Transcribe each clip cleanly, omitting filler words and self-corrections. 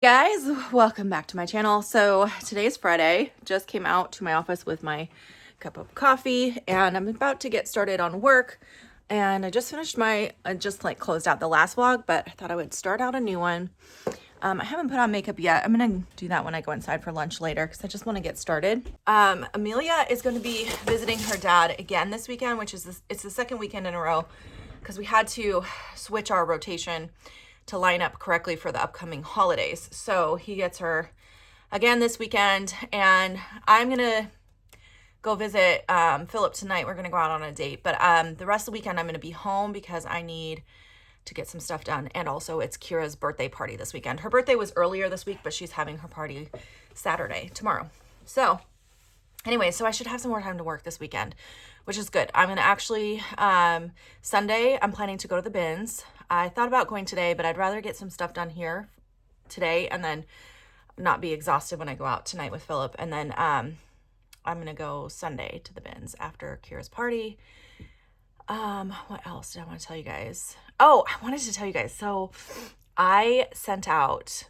Guys, welcome back to my channel. So today's Friday. Just came out to my office with my cup of coffee and I'm about to get started on work. And I just finished I just closed out the last vlog, but I thought I would start out a new one. I haven't put on makeup yet. I'm gonna do that when I go inside for lunch later because I just want to get started. Amelia is going to be visiting her dad again this weekend, which is it's the second weekend in a row because we had to switch our rotation to line up correctly for the upcoming holidays. So he gets her again this weekend, and I'm gonna go visit Philip tonight. We're gonna go out on a date, but the rest of the weekend I'm gonna be home because I need to get some stuff done. And also it's Kira's birthday party this weekend. Her birthday was earlier this week, but she's having her party Saturday, tomorrow. So anyway, so I should have some more time to work this weekend, which is good. I'm gonna actually, Sunday, I'm planning to go to the bins. I thought about going today, but I'd rather get some stuff done here today and then not be exhausted when I go out tonight with Philip. And then I'm gonna go Sunday to the bins after Kira's party. What else did I want to tell you guys? Oh, I wanted to tell you guys. So I sent out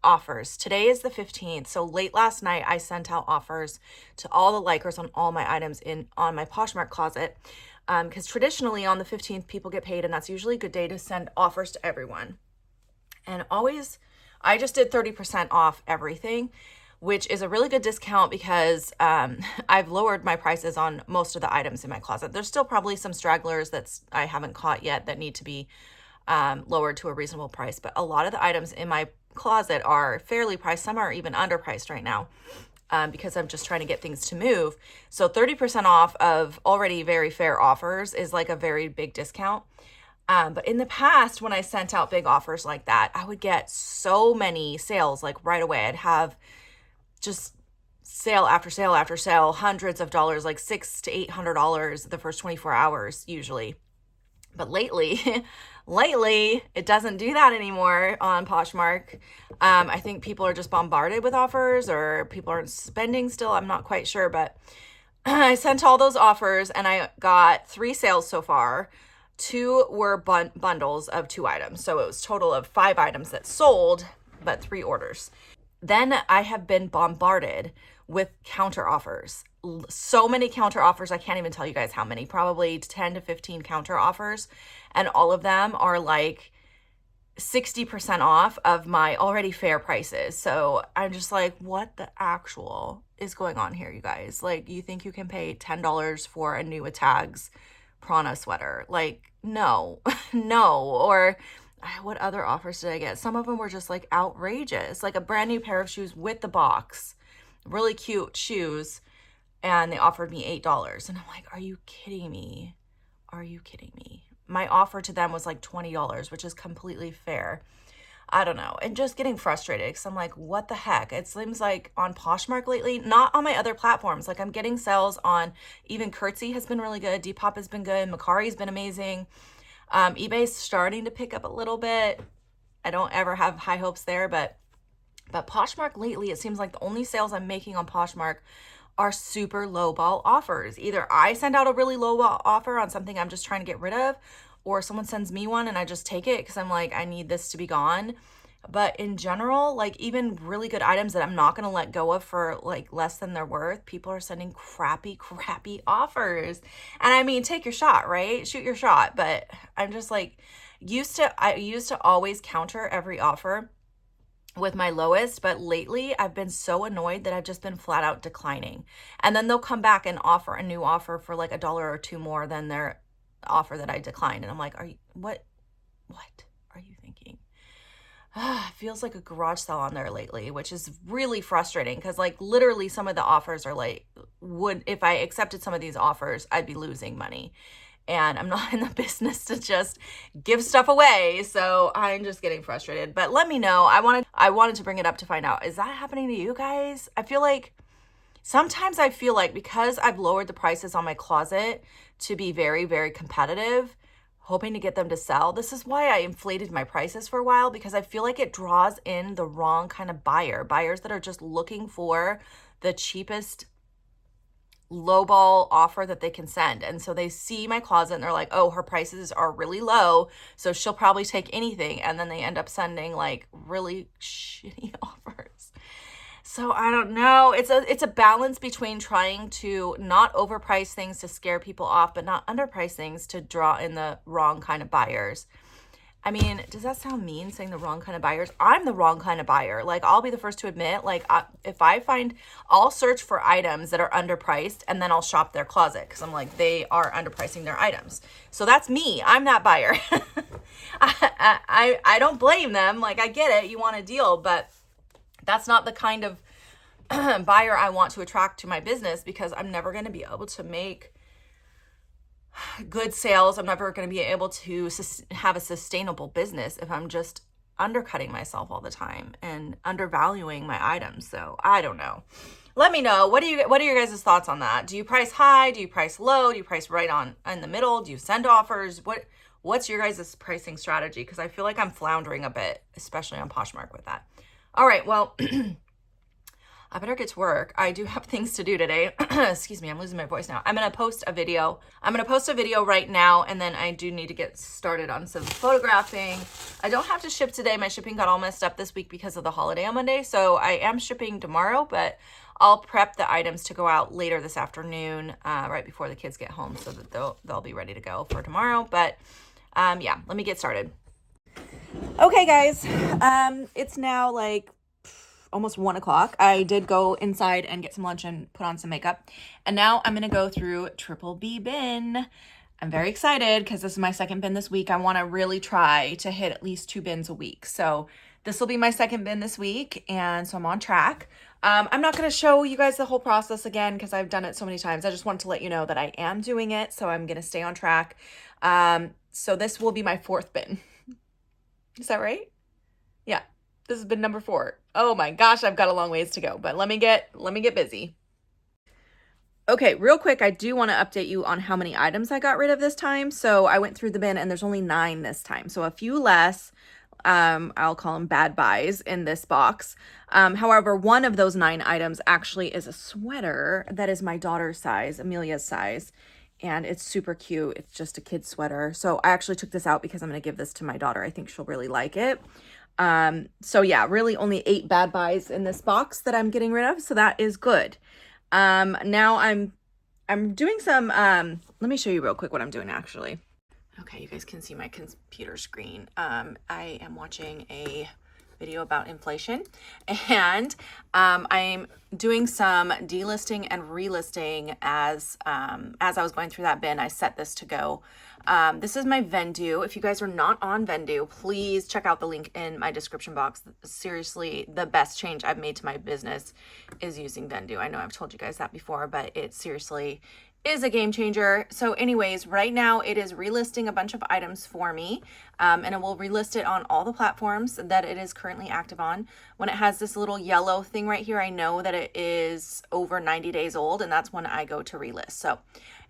offers. Today is the 15th. So late last night, I sent out offers to all the likers on all my items on my Poshmark closet. Because traditionally on the 15th, people get paid, and that's usually a good day to send offers to everyone. And always, I just did 30% off everything, which is a really good discount because I've lowered my prices on most of the items in my closet. There's still probably some stragglers that I haven't caught yet that need to be lowered to a reasonable price. But a lot of the items in my closet are fairly priced. Some are even underpriced right now. Because I'm just trying to get things to move. So 30% off of already very fair offers is like a very big discount. But in the past, when I sent out big offers like that, I would get so many sales like right away. I'd have just sale after sale after sale, hundreds of dollars, like $600 to $800 the first 24 hours usually. But lately, it doesn't do that anymore on Poshmark. I think people are just bombarded with offers, or people aren't spending still. I'm not quite sure, but I sent all those offers and I got 3 sales so far. 2 were bundles of 2 items. So it was a total of 5 items that sold, but 3 orders. Then I have been bombarded with counter offers. So many counter offers. I can't even tell you guys how many, probably 10 to 15 counter offers. And all of them are like 60% off of my already fair prices. So I'm just like, what the actual is going on here, you guys? Like, you think you can pay $10 for a new Tags Prana sweater? Like, no, no. Or what other offers did I get? Some of them were just like outrageous, like a brand new pair of shoes with the box, really cute shoes. And they offered me $8. And I'm like, are you kidding me? Are you kidding me? My offer to them was like $20, which is completely fair. I don't know. And just getting frustrated because I'm like, what the heck? It seems like on Poshmark lately, not on my other platforms. Like, I'm getting sales on, even Curtsy has been really good. Depop has been good. Macari's been amazing. eBay's starting to pick up a little bit. I don't ever have high hopes there, but Poshmark lately, it seems like the only sales I'm making on Poshmark are super low ball offers. Either I send out a really low ball offer on something I'm just trying to get rid of, or someone sends me one and I just take it because I'm like, I need this to be gone. But in general, like, even really good items that I'm not going to let go of for like less than they're worth, people are sending crappy offers. And I mean, take your shot, right? Shoot your shot. But I'm just like, I used to always counter every offer with my lowest, but lately I've been so annoyed that I've just been flat out declining. And then they'll come back and offer a new offer for like $1 or $2 more than their offer that I declined. And I'm like, what are you thinking? It feels like a garage sale on there lately, which is really frustrating because like literally some of the offers are like, if I accepted some of these offers, I'd be losing money. And I'm not in the business to just give stuff away. So I'm just getting frustrated. But let me know. I wanted to bring it up to find out, is that happening to you guys? Sometimes I feel like because I've lowered the prices on my closet to be very, very competitive, hoping to get them to sell. This is why I inflated my prices for a while, because I feel like it draws in the wrong kind of buyers that are just looking for the cheapest lowball offer that they can send. And so they see my closet and they're like, oh, her prices are really low, so she'll probably take anything. And then they end up sending like really shitty offers. So I don't know. It's a balance between trying to not overprice things to scare people off, but not underprice things to draw in the wrong kind of buyers. I mean, does that sound mean, saying the wrong kind of buyers? I'm the wrong kind of buyer. Like, I'll be the first to admit, like, if I find, I'll search for items that are underpriced and then I'll shop their closet because I'm like, they are underpricing their items. So that's me. I'm that buyer. I don't blame them. Like, I get it. You want a deal, but that's not the kind of buyer I want to attract to my business, because I'm never going to be able to make good sales. I'm never going to be able to have a sustainable business if I'm just undercutting myself all the time and undervaluing my items. So I don't know. Let me know. What are your guys' thoughts on that? Do you price high? Do you price low? Do you price right on in the middle? Do you send offers? What's your guys' pricing strategy? Because I feel like I'm floundering a bit, especially on Poshmark with that. All right, well, I better get to work. I do have things to do today. Excuse me, I'm losing my voice now. I'm going to post a video. I'm going to post a video right now, and then I do need to get started on some photographing. I don't have to ship today. My shipping got all messed up this week because of the holiday on Monday, so I am shipping tomorrow, but I'll prep the items to go out later this afternoon, right before the kids get home, so that they'll be ready to go for tomorrow. But yeah, let me get started. Okay, guys, it's now like almost 1 o'clock. I did go inside and get some lunch and put on some makeup. And now I'm going to go through Triple B bin. I'm very excited because this is my second bin this week. I want to really try to hit at least 2 bins a week. So this will be my second bin this week. And so I'm on track. I'm not going to show you guys the whole process again because I've done it so many times. I just wanted to let you know that I am doing it. So I'm going to stay on track. So this will be my 4th bin. Is that right? Yeah. This has been number 4. Oh my gosh, I've got a long ways to go, but let me get busy. Okay, real quick, I do want to update you on how many items I got rid of this time. So I went through the bin and there's only 9 this time. So a few less, I'll call them bad buys in this box. However, one of those 9 items actually is a sweater that is my daughter's size, Amelia's size. And it's super cute. It's just a kid's sweater. So I actually took this out because I'm going to give this to my daughter. I think she'll really like it. So yeah, really only 8 bad buys in this box that I'm getting rid of. So that is good. Now I'm doing some, let me show you real quick what I'm doing actually. Okay, you guys can see my computer screen. I am watching a video about inflation, and I'm doing some delisting and relisting as I was going through that bin. I set this to go. This is my Vendu. If you guys are not on Vendu, please check out the link in my description box. Seriously, the best change I've made to my business is using Vendu. I know I've told you guys that before, but it seriously is a game changer. So anyways, right now it is relisting a bunch of items for me, and it will relist it on all the platforms that it is currently active on. When it has this little yellow thing right here, I know that it is over 90 days old, and that's when I go to relist. So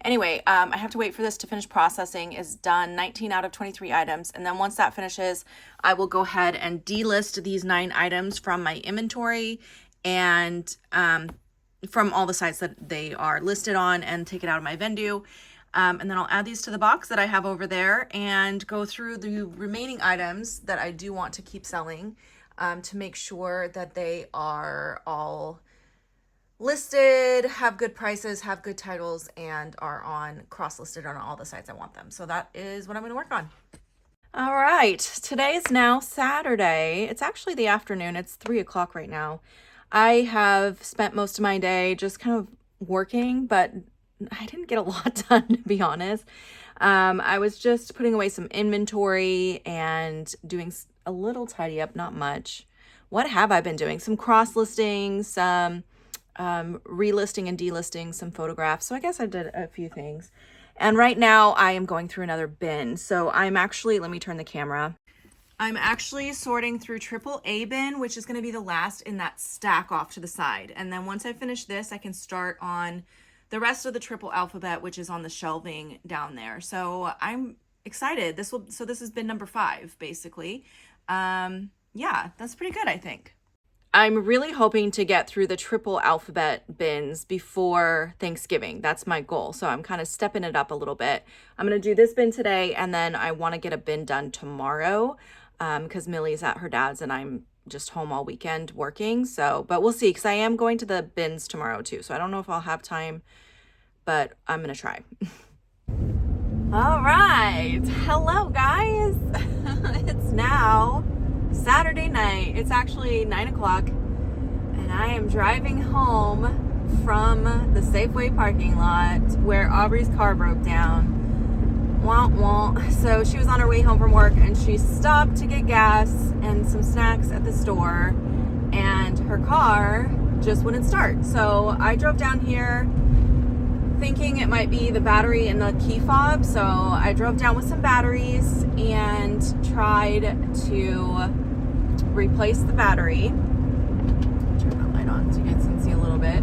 anyway, I have to wait for this to finish processing. Is done 19 out of 23 items, and then once that finishes, I will go ahead and delist these 9 items from my inventory and from all the sites that they are listed on, and take it out of my Vendu. And then I'll add these to the box that I have over there and go through the remaining items that I do want to keep selling, to make sure that they are all listed, have good prices, have good titles, and are on cross-listed on all the sites I want them. So that is what I'm going to work on. All right, today is now Saturday. It's actually the afternoon. It's 3 o'clock right now. I have spent most of my day just kind of working, but I didn't get a lot done, to be honest. I was just putting away some inventory and doing a little tidy up, not much. What have I been doing? Some cross listings, some relisting and delisting, some photographs. So I guess I did a few things. And right now I am going through another bin. So I'm actually, let me turn the camera. I'm actually sorting through Triple A bin, which is going to be the last in that stack off to the side. And then once I finish this, I can start on the rest of the triple alphabet, which is on the shelving down there. So I'm excited. So this has been number 5, basically. Yeah, that's pretty good, I think. I'm really hoping to get through the triple alphabet bins before Thanksgiving. That's my goal. So I'm kind of stepping it up a little bit. I'm going to do this bin today, and then I want to get a bin done tomorrow because Millie's at her dad's and I'm just home all weekend working. So, but we'll see, because I am going to the bins tomorrow too. So I don't know if I'll have time, but I'm going to try. All right. Hello, guys. It's now Saturday night. It's actually 9 o'clock, and I am driving home from the Safeway parking lot where Aubrey's car broke down. Wah, wah. So she was on her way home from work, and she stopped to get gas and some snacks at the store, and her car just wouldn't start. So I drove down here thinking it might be the battery in the key fob. So I drove down with some batteries and tried to replace the battery. Turn that light on so you guys can see a little bit.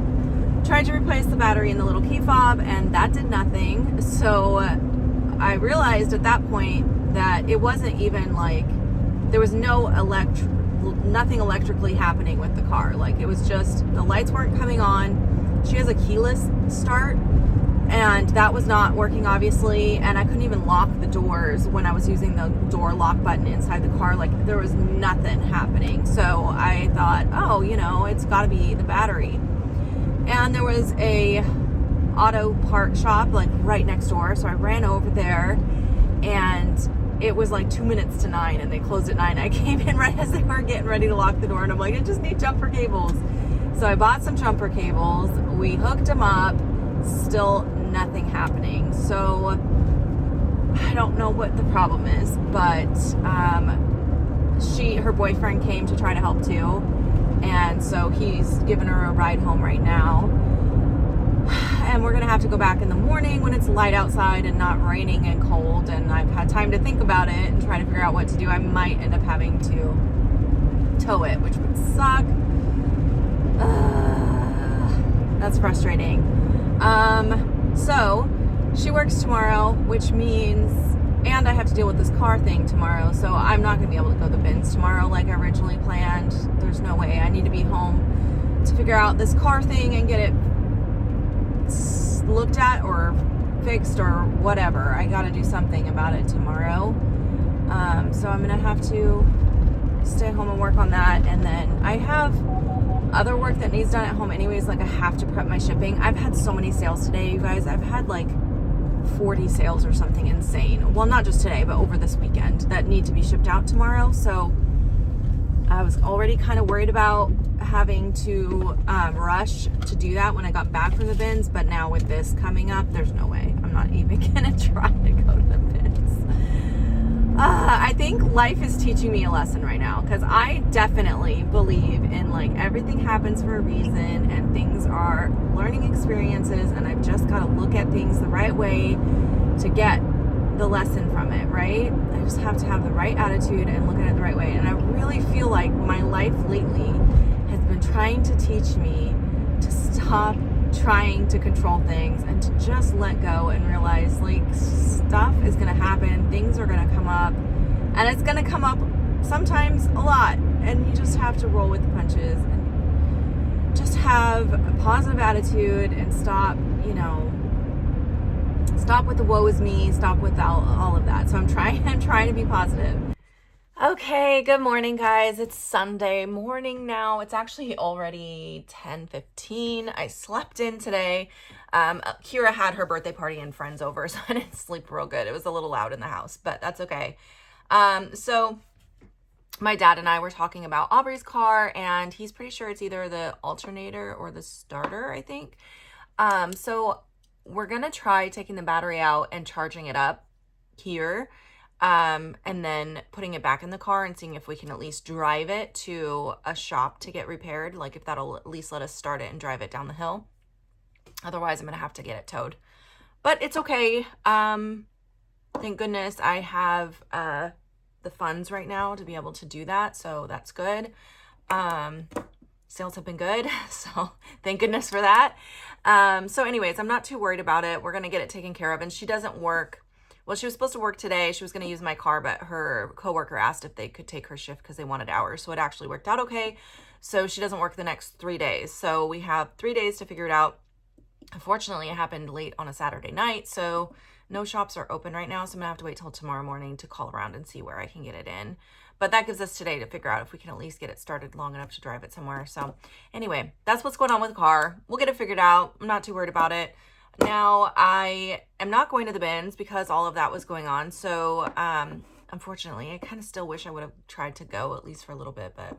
Tried to replace the battery in the little key fob, and that did nothing. So I realized at that point that it wasn't even like, there was nothing electrically happening with the car. Like, it was just the lights weren't coming on. She has a keyless start, and that was not working, obviously, and I couldn't even lock the doors when I was using the door lock button inside the car. Like, there was nothing happening. So I thought, oh, it's got to be the battery. And there was a auto part shop like right next door, so I ran over there, and it was like 2 minutes to 9, and they closed at 9. I came in right as they were getting ready to lock the door, and I'm like, I just need jumper cables. So I bought some jumper cables, we hooked them up, still nothing happening. So I don't know what the problem is, but her boyfriend came to try to help too, and so he's giving her a ride home right now, and we're gonna have to go back in the morning when it's light outside and not raining and cold, and I've had time to think about it and try to figure out what to do. I might end up having to tow it, which would suck. That's frustrating. So she works tomorrow, which means, and I have to deal with this car thing tomorrow, so I'm not going to be able to go to the bins tomorrow like I originally planned. There's no way. I need to be home to figure out this car thing and get it looked at or fixed or whatever. I got to do something about it tomorrow. So I'm going to have to stay home and work on that, and then I have other work that needs done at home anyways. Like, I have to prep my shipping. I've had so many sales today, you guys. I've had like 40 sales or something insane. Well, not just today, but over this weekend that need to be shipped out tomorrow. So I was already kind of worried about having to rush to do that when I got back from the bins, but now with this coming up, there's no way. I'm not even gonna try to go to the bins. I think life is teaching me a lesson right now, because I definitely believe in, like, everything happens for a reason, and things are learning experiences, and I've just got to look at things the right way to get the lesson from it, right? I just have to have the right attitude and look at it the right way. And I really feel like my life lately has been trying to teach me to stop trying to control things and to just let go and realize, like, stuff is going to happen, things are going to come up, and it's going to come up sometimes a lot, and you just have to roll with the punches and just have a positive attitude and stop with the woe is me, stop with all of that. So I'm trying to be positive. Okay, good morning, guys. It's Sunday morning now. It's actually already 10:15. I slept in today. Kira had her birthday party and friends over, so I didn't sleep real good. It was a little loud in the house, but that's okay. So my dad and I were talking about Aubrey's car, and he's pretty sure it's either the alternator or the starter, I think. So we're going to try taking the battery out and charging it up here. And then putting it back in the car and seeing if we can at least drive it to a shop to get repaired. Like, if that'll at least let us start it and drive it down the hill. Otherwise, I'm going to have to get it towed. But it's okay. Thank goodness I have the funds right now to be able to do that. So that's good. Sales have been good. So thank goodness for that. So anyways, I'm not too worried about it. We're going to get it taken care of. And she doesn't work Well, she was supposed to work today. She was going to use my car, but her coworker asked if they could take her shift because they wanted hours. So it actually worked out okay. So she doesn't work the next 3 days. So we have 3 days to figure it out. Unfortunately, it happened late on a Saturday night. So no shops are open right now. So I'm going to have to wait till tomorrow morning to call around and see where I can get it in. But that gives us today to figure out if we can at least get it started long enough to drive it somewhere. So anyway, that's what's going on with the car. We'll get it figured out. I'm not too worried about it. Now, I am not going to the bins because all of that was going on. So, unfortunately, I kind of still wish I would have tried to go at least for a little bit, but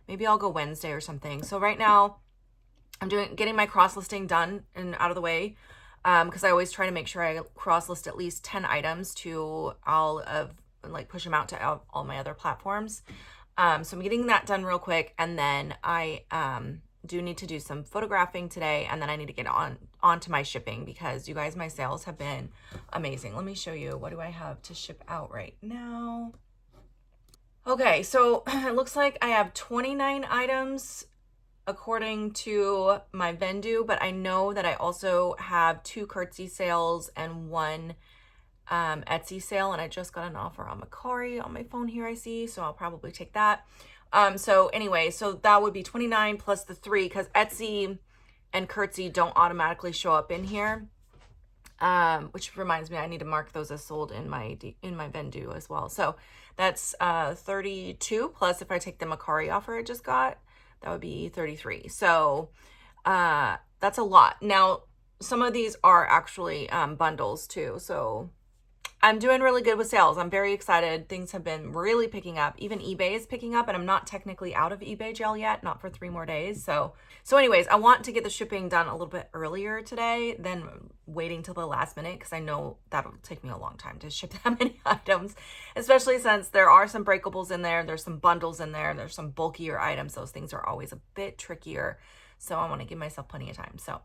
maybe I'll go Wednesday or something. So right now, I'm getting my cross listing done and out of the way, because I always try to make sure I cross list at least 10 items to push them out to all my other platforms. So I'm getting that done real quick, and then I do need to do some photographing today, and then I need to get onto my shipping because you guys, my sales have been amazing. Let me show you, what do I have to ship out right now? Okay, so it looks like I have 29 items according to my Vendu, but I know that I also have 2 Curtsy sales and 1 Etsy sale, and I just got an offer on Macari on my phone here, I see, so I'll probably take that. So anyway, so that would be 29 plus the 3, because Etsy and Curtsy don't automatically show up in here. Which reminds me, I need to mark those as sold in my Vendu as well. So that's 32, plus if I take the Macari offer I just got, that would be 33. So that's a lot. Now, some of these are actually bundles too. So I'm doing really good with sales. I'm very excited. Things have been really picking up. Even eBay is picking up, and I'm not technically out of eBay jail yet, not for 3 more days. So anyways, I want to get the shipping done a little bit earlier today than waiting till the last minute, because I know that'll take me a long time to ship that many items, especially since there are some breakables in there. There's some bundles in there. There's some bulkier items. Those things are always a bit trickier. So I want to give myself plenty of time. So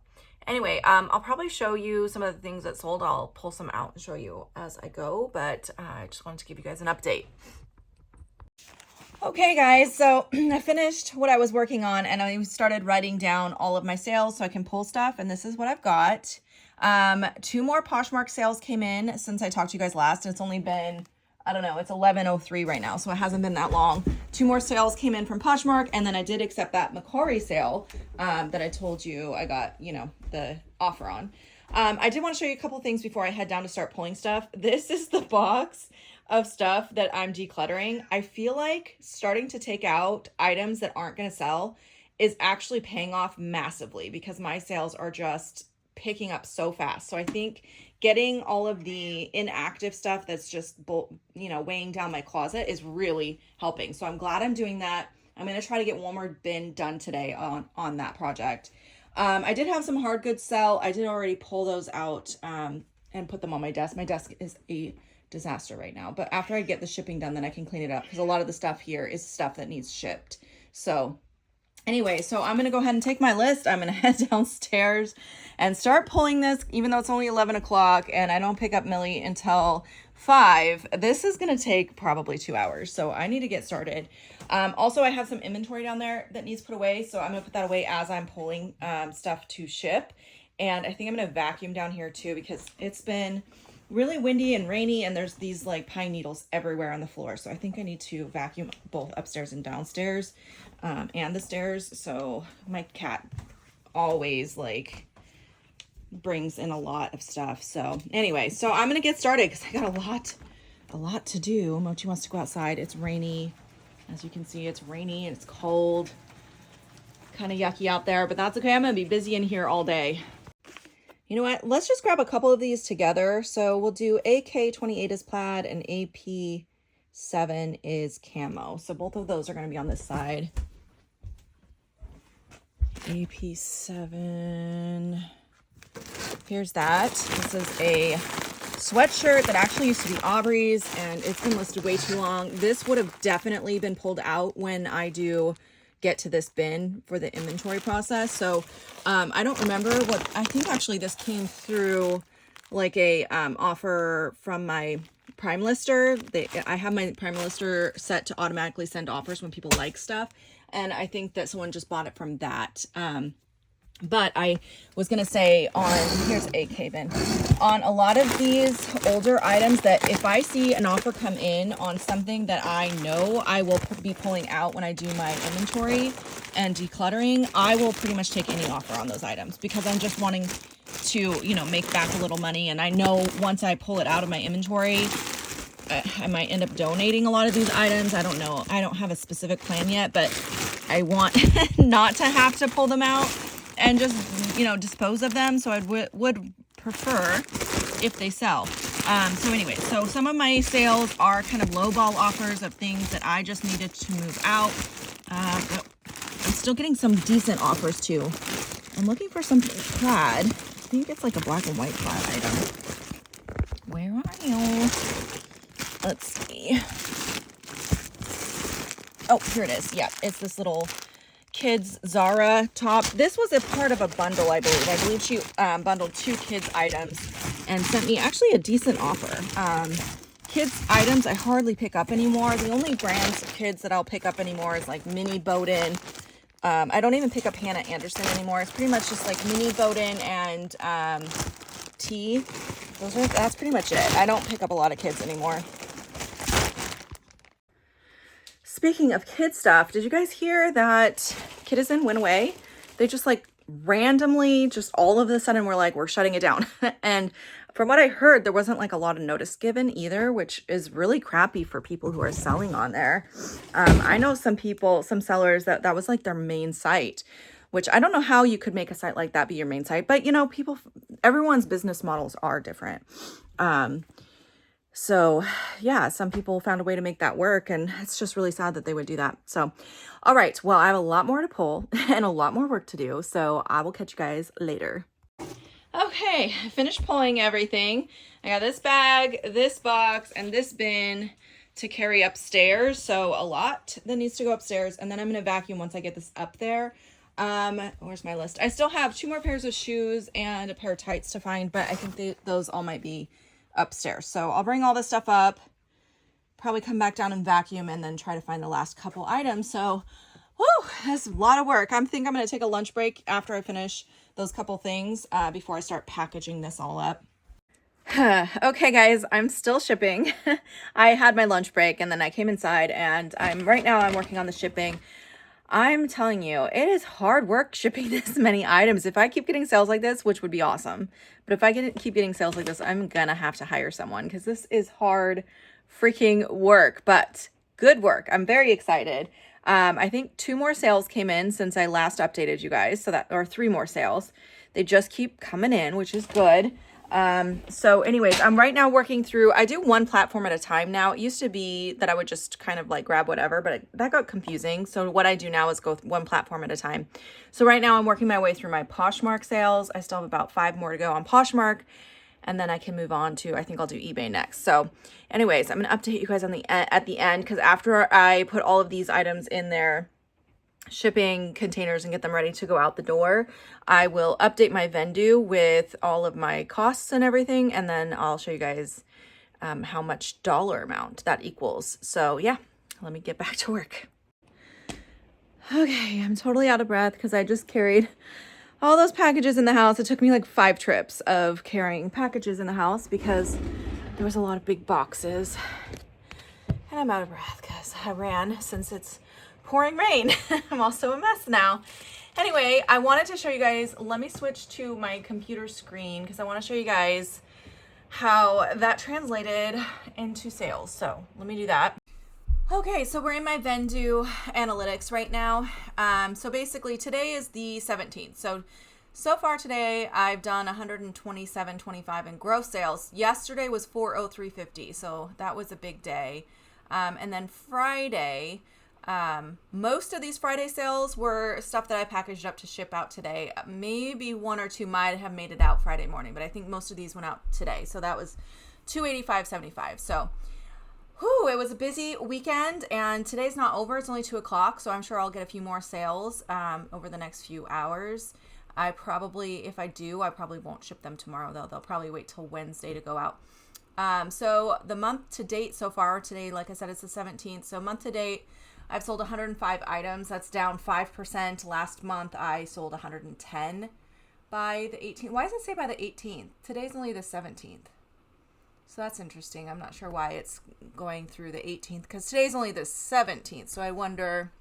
anyway, I'll probably show you some of the things that sold. I'll pull some out and show you as I go, but I just wanted to give you guys an update. Okay, guys, so I finished what I was working on, and I started writing down all of my sales so I can pull stuff, and this is what I've got. 2 more Poshmark sales came in since I talked to you guys last, and it's only been, I don't know, it's 11:03 right now, so it hasn't been that long. 2 more sales came in from Poshmark, and then I did accept that Macari sale that I told you I got, the offer on. I did want to show you a couple things before I head down to start pulling stuff. This is the box of stuff that I'm decluttering. I feel like starting to take out items that aren't going to sell is actually paying off massively, because my sales are just picking up so fast. So I think getting all of the inactive stuff that's just, weighing down my closet is really helping. So I'm glad I'm doing that. I'm going to try to get one more bin done today on that project. I did have some hard goods sell. I did already pull those out and put them on my desk. My desk is a disaster right now, but after I get the shipping done, then I can clean it up, because a lot of the stuff here is stuff that needs shipped. So anyway, so I'm going to go ahead and take my list. I'm going to head downstairs and start pulling this, even though it's only 11 o'clock and I don't pick up Millie until 5. This is going to take probably 2 hours. So I need to get started. Also, I have some inventory down there that needs put away. So I'm going to put that away as I'm pulling stuff to ship. And I think I'm going to vacuum down here too, because it's been really windy and rainy, and there's these like pine needles everywhere on the floor. So I think I need to vacuum both upstairs and downstairs and the stairs. So my cat always brings in a lot of stuff. So anyway, so I'm gonna get started because I got a lot to do. Mochi wants to go outside. It's rainy. As you can see, it's rainy and it's cold. Kind of yucky out there, but that's okay. I'm gonna be busy in here all day. You know what? Let's just grab a couple of these together. So we'll do AK28 is plaid and AP7 is camo. So both of those are going to be on this side. AP7. Here's that. This is a sweatshirt that actually used to be Aubrey's, and it's been listed way too long. This would have definitely been pulled out when I do get to this bin for the inventory process. So I don't remember what, I think actually this came through like a offer from my Prime Lister. I have my Prime Lister set to automatically send offers when people like stuff, and I think that someone just bought it from that But I was going to say here's a cave-in, on a lot of these older items, that if I see an offer come in on something that I know I will be pulling out when I do my inventory and decluttering, I will pretty much take any offer on those items, because I'm just wanting to, you know, make back a little money. And I know once I pull it out of my inventory, I might end up donating a lot of these items. I don't know. I don't have a specific plan yet, but I want not to have to pull them out and just, you know, dispose of them. So I would prefer if they sell. So anyway, so some of my sales are kind of lowball offers of things that I just needed to move out. But I'm still getting some decent offers too. I'm looking for some plaid. I think it's like a black and white plaid item. Where are you? Let's see. Oh, here it is. Yeah, it's this little kids Zara top. This was a part of a bundle, I believe. I believe she bundled 2 kids items and sent me actually a decent offer. Kids items I hardly pick up anymore. The only brands of kids that I'll pick up anymore is like Mini Bowden. I don't even pick up Hannah Anderson anymore. It's pretty much just like Mini Bowden and Tea. That's pretty much it. I don't pick up a lot of kids anymore. Speaking of kid stuff, did you guys hear that Kitizen went away? They just like randomly, just all of a sudden were like, we're shutting it down. And from what I heard, there wasn't like a lot of notice given either, which is really crappy for people who are selling on there. I know some sellers that was like their main site, which I don't know how you could make a site like that be your main site, but you know, everyone's business models are different. So yeah, some people found a way to make that work, and it's just really sad that they would do that. So, all right, well, I have a lot more to pull and a lot more work to do. So I will catch you guys later. Okay, I finished pulling everything. I got this bag, this box, and this bin to carry upstairs. So a lot that needs to go upstairs, and then I'm going to vacuum once I get this up there. Where's my list? I still have 2 more pairs of shoes and a pair of tights to find, but I think those all might be upstairs. So I'll bring all this stuff up, probably come back down and vacuum, and then try to find the last couple items. So, whoo, that's a lot of work. I think I'm going to take a lunch break after I finish those couple things before I start packaging this all up. Okay, guys, I'm still shipping. I had my lunch break and then I came inside, and right now I'm working on the shipping. I'm telling you, it is hard work shipping this many items. If I keep getting sales like this, which would be awesome, but if I keep getting sales like this, I'm gonna have to hire someone, because this is hard freaking work, but good work. I'm very excited. I think 2 more sales came in since I last updated you guys, or 3 more sales. They just keep coming in, which is good. So anyways, I'm right now working through, I do 1 platform at a time now. It used to be that I would just kind of like grab whatever, but that got confusing. So what I do now is go 1 platform at a time. So right now I'm working my way through my Poshmark sales. I still have about 5 more to go on Poshmark, and then I can move on to, I think I'll do eBay next. So anyways, I'm going to update you guys at the end, because after I put all of these items in their shipping containers and get them ready to go out the door, I will update my Vendu with all of my costs and everything, and then I'll show you guys how much dollar amount that equals. So yeah, let me get back to work. Okay, I'm totally out of breath because I just carried all those packages in the house. It took me like 5 trips of carrying packages in the house because there was a lot of big boxes, and I'm out of breath because I ran since it's pouring rain. I'm also a mess now. Anyway, I wanted to show you guys, let me switch to my computer screen because I want to show you guys how that translated into sales. So let me do that. Okay, so we're in my Vendu analytics right now. So basically today is the 17th. So far today I've done 127.25 in gross sales. Yesterday was 403.50, so that was a big day. And then Friday, most of these Friday sales were stuff that I packaged up to ship out today. Maybe 1 or 2 might have made it out Friday morning, but I think most of these went out today. So that was 285.75. So, whew, it was a busy weekend, and today's not over. It's only 2 o'clock, so I'm sure I'll get a few more sales over the next few hours. If I do, I probably won't ship them tomorrow though. They'll probably wait till Wednesday to go out. So the month to date so far today, like I said, it's the 17th. So month to date, I've sold 105 items. That's down 5%. Last month I sold 110 by the 18th. Why does it say by the 18th? Today's only the 17th. So that's interesting. I'm not sure why it's going through the 18th because today's only the 17th. So I wonder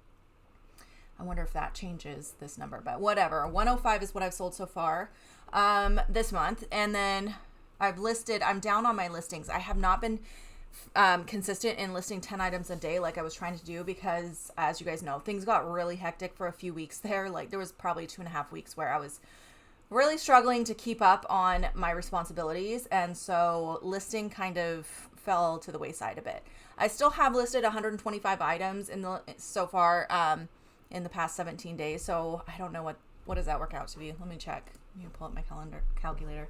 if that changes this number, but whatever. 105 is what I've sold so far this month. And then I'm down on my listings. I have not been consistent in listing 10 items a day like I was trying to do because, as you guys know, things got really hectic for a few weeks there. Like there was probably 2.5 weeks where I was really struggling to keep up on my responsibilities, and so listing kind of fell to the wayside a bit. I still have listed 125 items so far in the past 17 days, so I don't know what does that work out to be. Let me check. Let me pull up my calculator.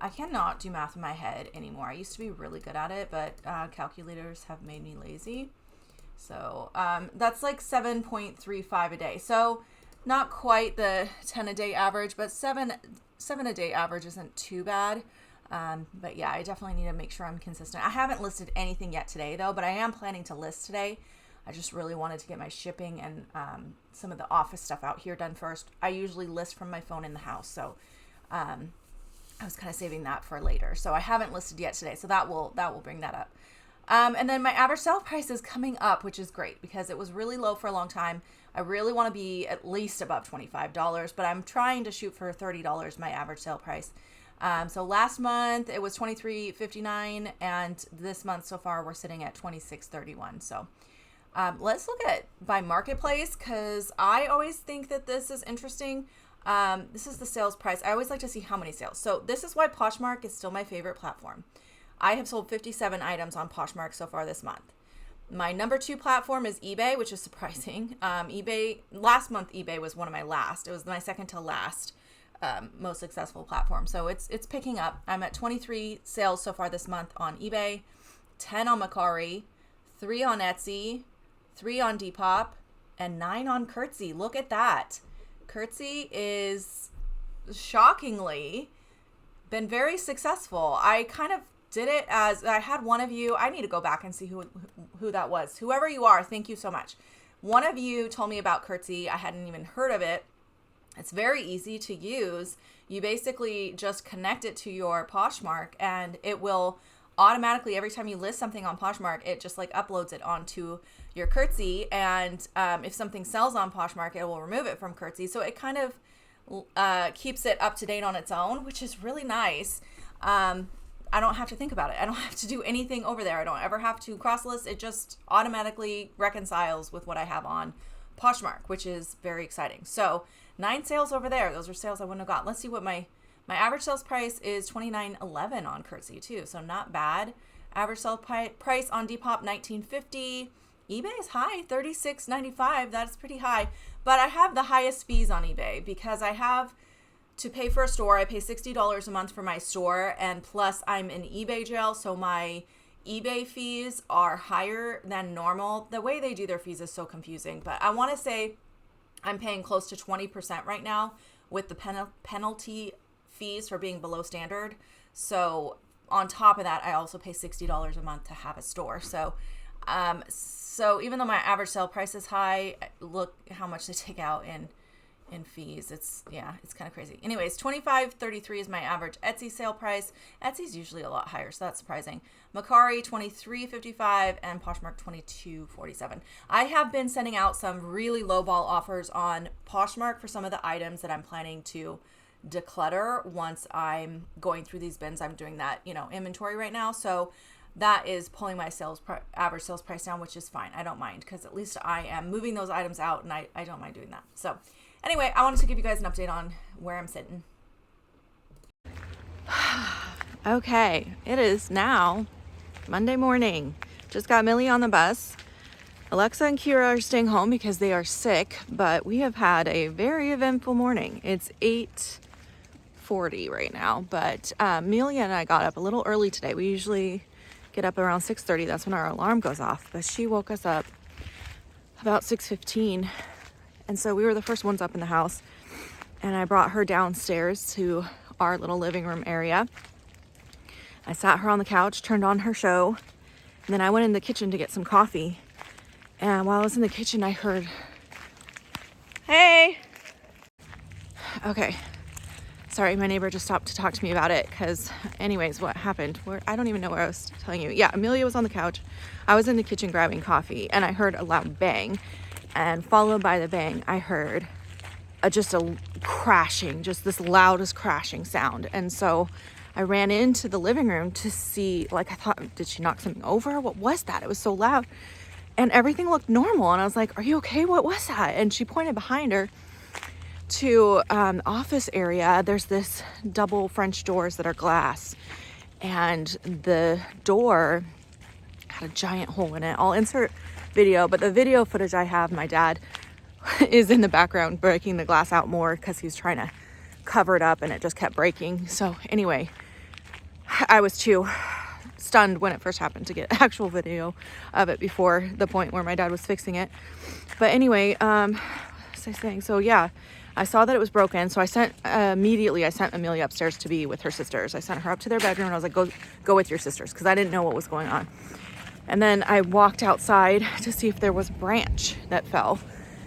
I cannot do math in my head anymore. I used to be really good at it, but calculators have made me lazy. So that's like 7.35 a day. So not quite the 10 a day average, but seven a day average isn't too bad. But yeah, I definitely need to make sure I'm consistent. I haven't listed anything yet today though, but I am planning to list today. I just really wanted to get my shipping and some of the office stuff out here done first. I usually list from my phone in the house, so I was kind of saving that for later. So I haven't listed yet today, so that will bring that up. And then my average sale price is coming up, which is great because it was really low for a long time. I really want to be at least above $25, but I'm trying to shoot for $30, my average sale price. So last month it was $23.59, and this month so far we're sitting at $26.31. So let's look at by marketplace because I always think that this is interesting. This is the sales price. I always like to see how many sales. So this is why Poshmark is still my favorite platform. I have sold 57 items on Poshmark so far this month. My number 2 platform is eBay, which is surprising. Last month eBay was one of my last. It was my second to last most successful platform. So it's picking up. I'm at 23 sales so far this month on eBay, 10 on Mercari, 3 on Etsy, 3 on Depop, and 9 on Curtsy. Look at that. Curtsy is shockingly been very successful. I kind of did it as I had one of you. I need to go back and see who that was. Whoever you are, thank you so much. One of you told me about Curtsy. I hadn't even heard of it. It's very easy to use. You basically just connect it to your Poshmark and it will automatically, every time you list something on Poshmark, it just like uploads it onto your Curtsy. And if something sells on Poshmark, it will remove it from Curtsy. So it kind of keeps it up to date on its own, which is really nice. I don't have to think about it. I don't have to do anything over there. I don't ever have to cross list. It just automatically reconciles with what I have on Poshmark, which is very exciting. So 9 sales over there. Those are sales I wouldn't have got. Let's see what my average sales price is. $29.11 on Curtsy too. So not bad. Average sale price on Depop, $19.50. eBay is high, $36.95. That's pretty high. But I have the highest fees on eBay because I have to pay for a store. I pay $60 a month for my store, and plus I'm in eBay jail, so my eBay fees are higher than normal. The way they do their fees is so confusing, but I want to say I'm paying close to 20% right now with the penalty fees for being below standard. So on top of that, I also pay $60 a month to have a store. So even though my average sale price is high, look how much they take out in fees. It's kind of crazy. Anyways, $25.33 is my average Etsy sale price. Etsy's usually a lot higher, so that's surprising. Mercari, $23.55, and Poshmark, $22.47. I have been sending out some really lowball offers on Poshmark for some of the items that I'm planning to declutter once I'm going through these bins. I'm doing that, inventory right now. So that is pulling my average sales price down, which is fine. I don't mind because at least I am moving those items out, and I don't mind doing that. So anyway, I wanted to give you guys an update on where I'm sitting. Okay, it is now Monday morning. Just got Millie on the bus. Alexa and Kira are staying home because they are sick, but we have had a very eventful morning. It's 8:40 right now, but Amelia and I got up a little early today. We usually get up around 6:30. That's when our alarm goes off, but she woke us up about 6:15. And so we were the first ones up in the house, and I brought her downstairs to our little living room area. I sat her on the couch, turned on her show, and then I went in the kitchen to get some coffee. And while I was in the kitchen, I heard, hey, okay. Sorry, my neighbor just stopped to talk to me about it because anyways, what happened? I don't even know where I was telling you. Yeah, Amelia was on the couch. I was in the kitchen grabbing coffee and I heard a loud bang, and followed by the bang, I heard just a crashing, just this loudest crashing sound. And so I ran into the living room to see, like, I thought, did she knock something over? What was that? It was so loud. And everything looked normal. And I was like, are you okay? What was that? And she pointed behind her to office area. There's this double French doors that are glass, and the door had a giant hole in it. I'll insert video, but the video footage I have, my dad is in the background breaking the glass out more because he's trying to cover it up and it just kept breaking. So anyway, I was too stunned when it first happened to get actual video of it before the point where my dad was fixing it. But anyway, what was I saying? So yeah, I saw that it was broken. So I sent Amelia upstairs to be with her sisters. I sent her up to their bedroom and I was like, go with your sisters, because I didn't know what was going on. And then I walked outside to see if there was a branch that fell,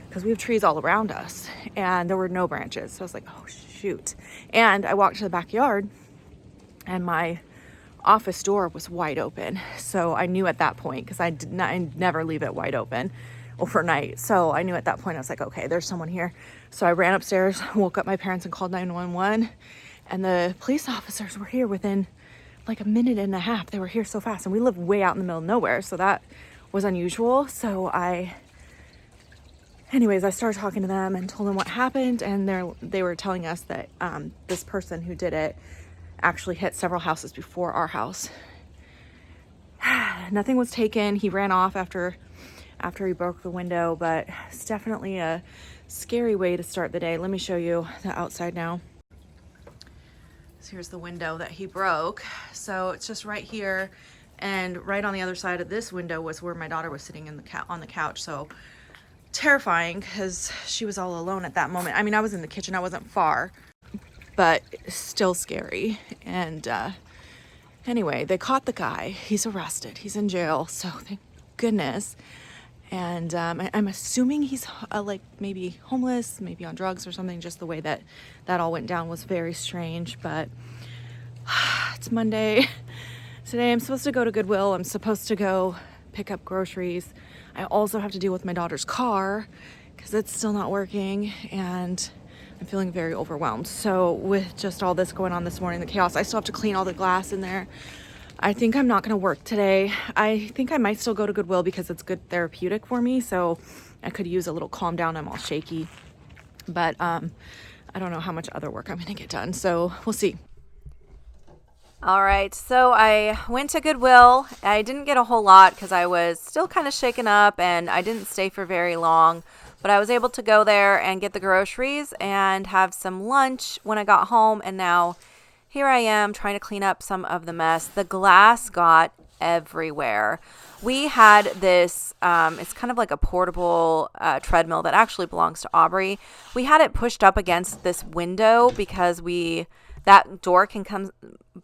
because we have trees all around us and there were no branches. So I was like, oh shoot. And I walked to the backyard and my office door was wide open. So I knew at that point, because I never leave it wide open overnight. So I knew at that point, I was like, okay, there's someone here. So I ran upstairs, woke up my parents and called 911. And the police officers were here within like a minute and a half. They were here so fast, and we live way out in the middle of nowhere. So that was unusual. So anyways, I started talking to them and told them what happened. And they were telling us that this person who did it actually hit several houses before our house. Nothing was taken. He ran off after he broke the window, but it's definitely a scary way to start the day. Let me show you the outside now. So here's the window that he broke. So it's just right here, and right on the other side of this window was where my daughter was sitting on the couch. So terrifying, because she was all alone at that moment. I mean, I was in the kitchen, I wasn't far, but still scary. And anyway, they caught the guy. He's arrested. He's in jail. So thank goodness. And I'm assuming he's like maybe homeless, maybe on drugs or something. Just the way that all went down was very strange. But it's Monday. Today I'm supposed to go to Goodwill. I'm supposed to go pick up groceries. I also have to deal with my daughter's car because it's still not working, and I'm feeling very overwhelmed. So with just all this going on this morning, the chaos, I still have to clean all the glass in there. I think I'm not going to work today. I think I might still go to Goodwill because it's good therapeutic for me. So I could use a little calm down. I'm all shaky, but I don't know how much other work I'm going to get done. So we'll see. All right. So I went to Goodwill. I didn't get a whole lot because I was still kind of shaken up and I didn't stay for very long, but I was able to go there and get the groceries and have some lunch when I got home. And now here I am trying to clean up some of the mess. The glass got everywhere. We had this, it's kind of like a portable treadmill that actually belongs to Aubrey. We had it pushed up against this window because that door can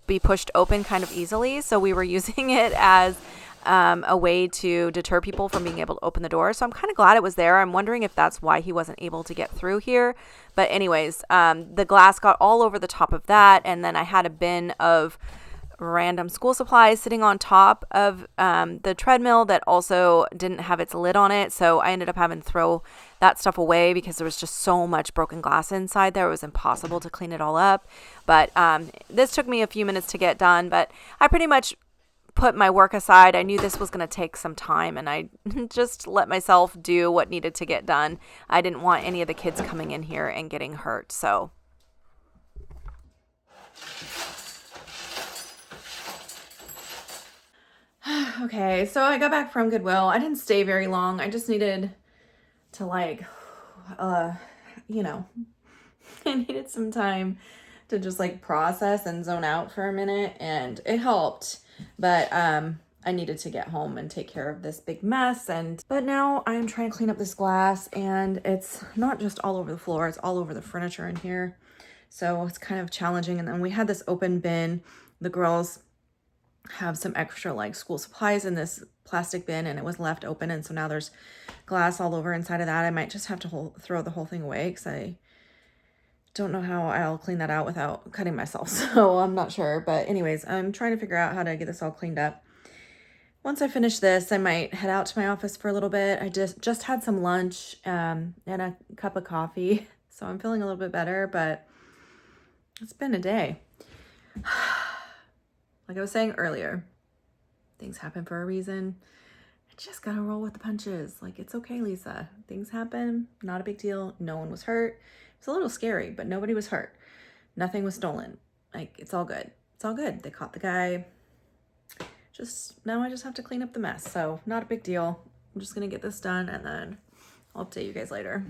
be pushed open kind of easily. So we were using it as a way to deter people from being able to open the door. So I'm kind of glad it was there. I'm wondering if that's why he wasn't able to get through here. But anyways, the glass got all over the top of that. And then I had a bin of random school supplies sitting on top of the treadmill that also didn't have its lid on it. So I ended up having to throw that stuff away because there was just so much broken glass inside there. It was impossible to clean it all up. But this took me a few minutes to get done. But I pretty much put my work aside. I knew this was going to take some time, and I just let myself do what needed to get done. I didn't want any of the kids coming in here and getting hurt. So okay, so I got back from Goodwill. I didn't stay very long. I just needed to I needed some time to just process and zone out for a minute, and it helped. But I needed to get home and take care of this big mess. But now I'm trying to clean up this glass, and it's not just all over the floor, it's all over the furniture in here. So it's kind of challenging. And then we had this open bin. The girls have some extra like school supplies in this plastic bin, and it was left open, and so now there's glass all over inside of that. I might just have to throw the whole thing away because I don't know how I'll clean that out without cutting myself, so I'm not sure. But anyways, I'm trying to figure out how to get this all cleaned up. Once I finish this, I might head out to my office for a little bit. I just had some lunch and a cup of coffee, so I'm feeling a little bit better, but it's been a day. Like I was saying earlier, things happen for a reason. I just gotta roll with the punches. Like, it's okay, Lisa. Things happen, not a big deal. No one was hurt. It's a little scary, but nobody was hurt. Nothing was stolen. Like, it's all good. It's all good. They caught the guy. Now I just have to clean up the mess. So not a big deal. I'm just gonna get this done and then I'll update you guys later.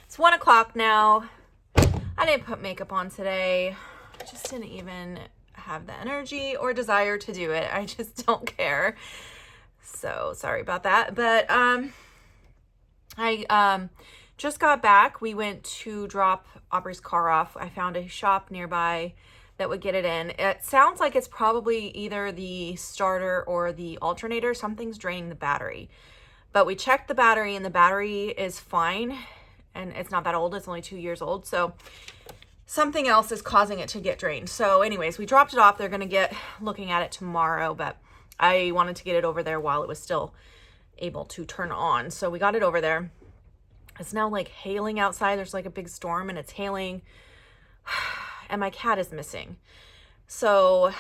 It's 1 o'clock now. I didn't put makeup on today. I just didn't even have the energy or desire to do it. I just don't care. So sorry about that. But I just got back. We went to drop Aubrey's car off. I found a shop nearby that would get it in. It sounds like it's probably either the starter or the alternator. Something's draining the battery. But we checked the battery and the battery is fine. And it's not that old. It's only 2 years old. So something else is causing it to get drained. So anyways, we dropped it off. They're going to get looking at it tomorrow, but I wanted to get it over there while it was still able to turn on. So we got it over there. It's now like hailing outside. There's like a big storm and it's hailing. And my cat is missing. So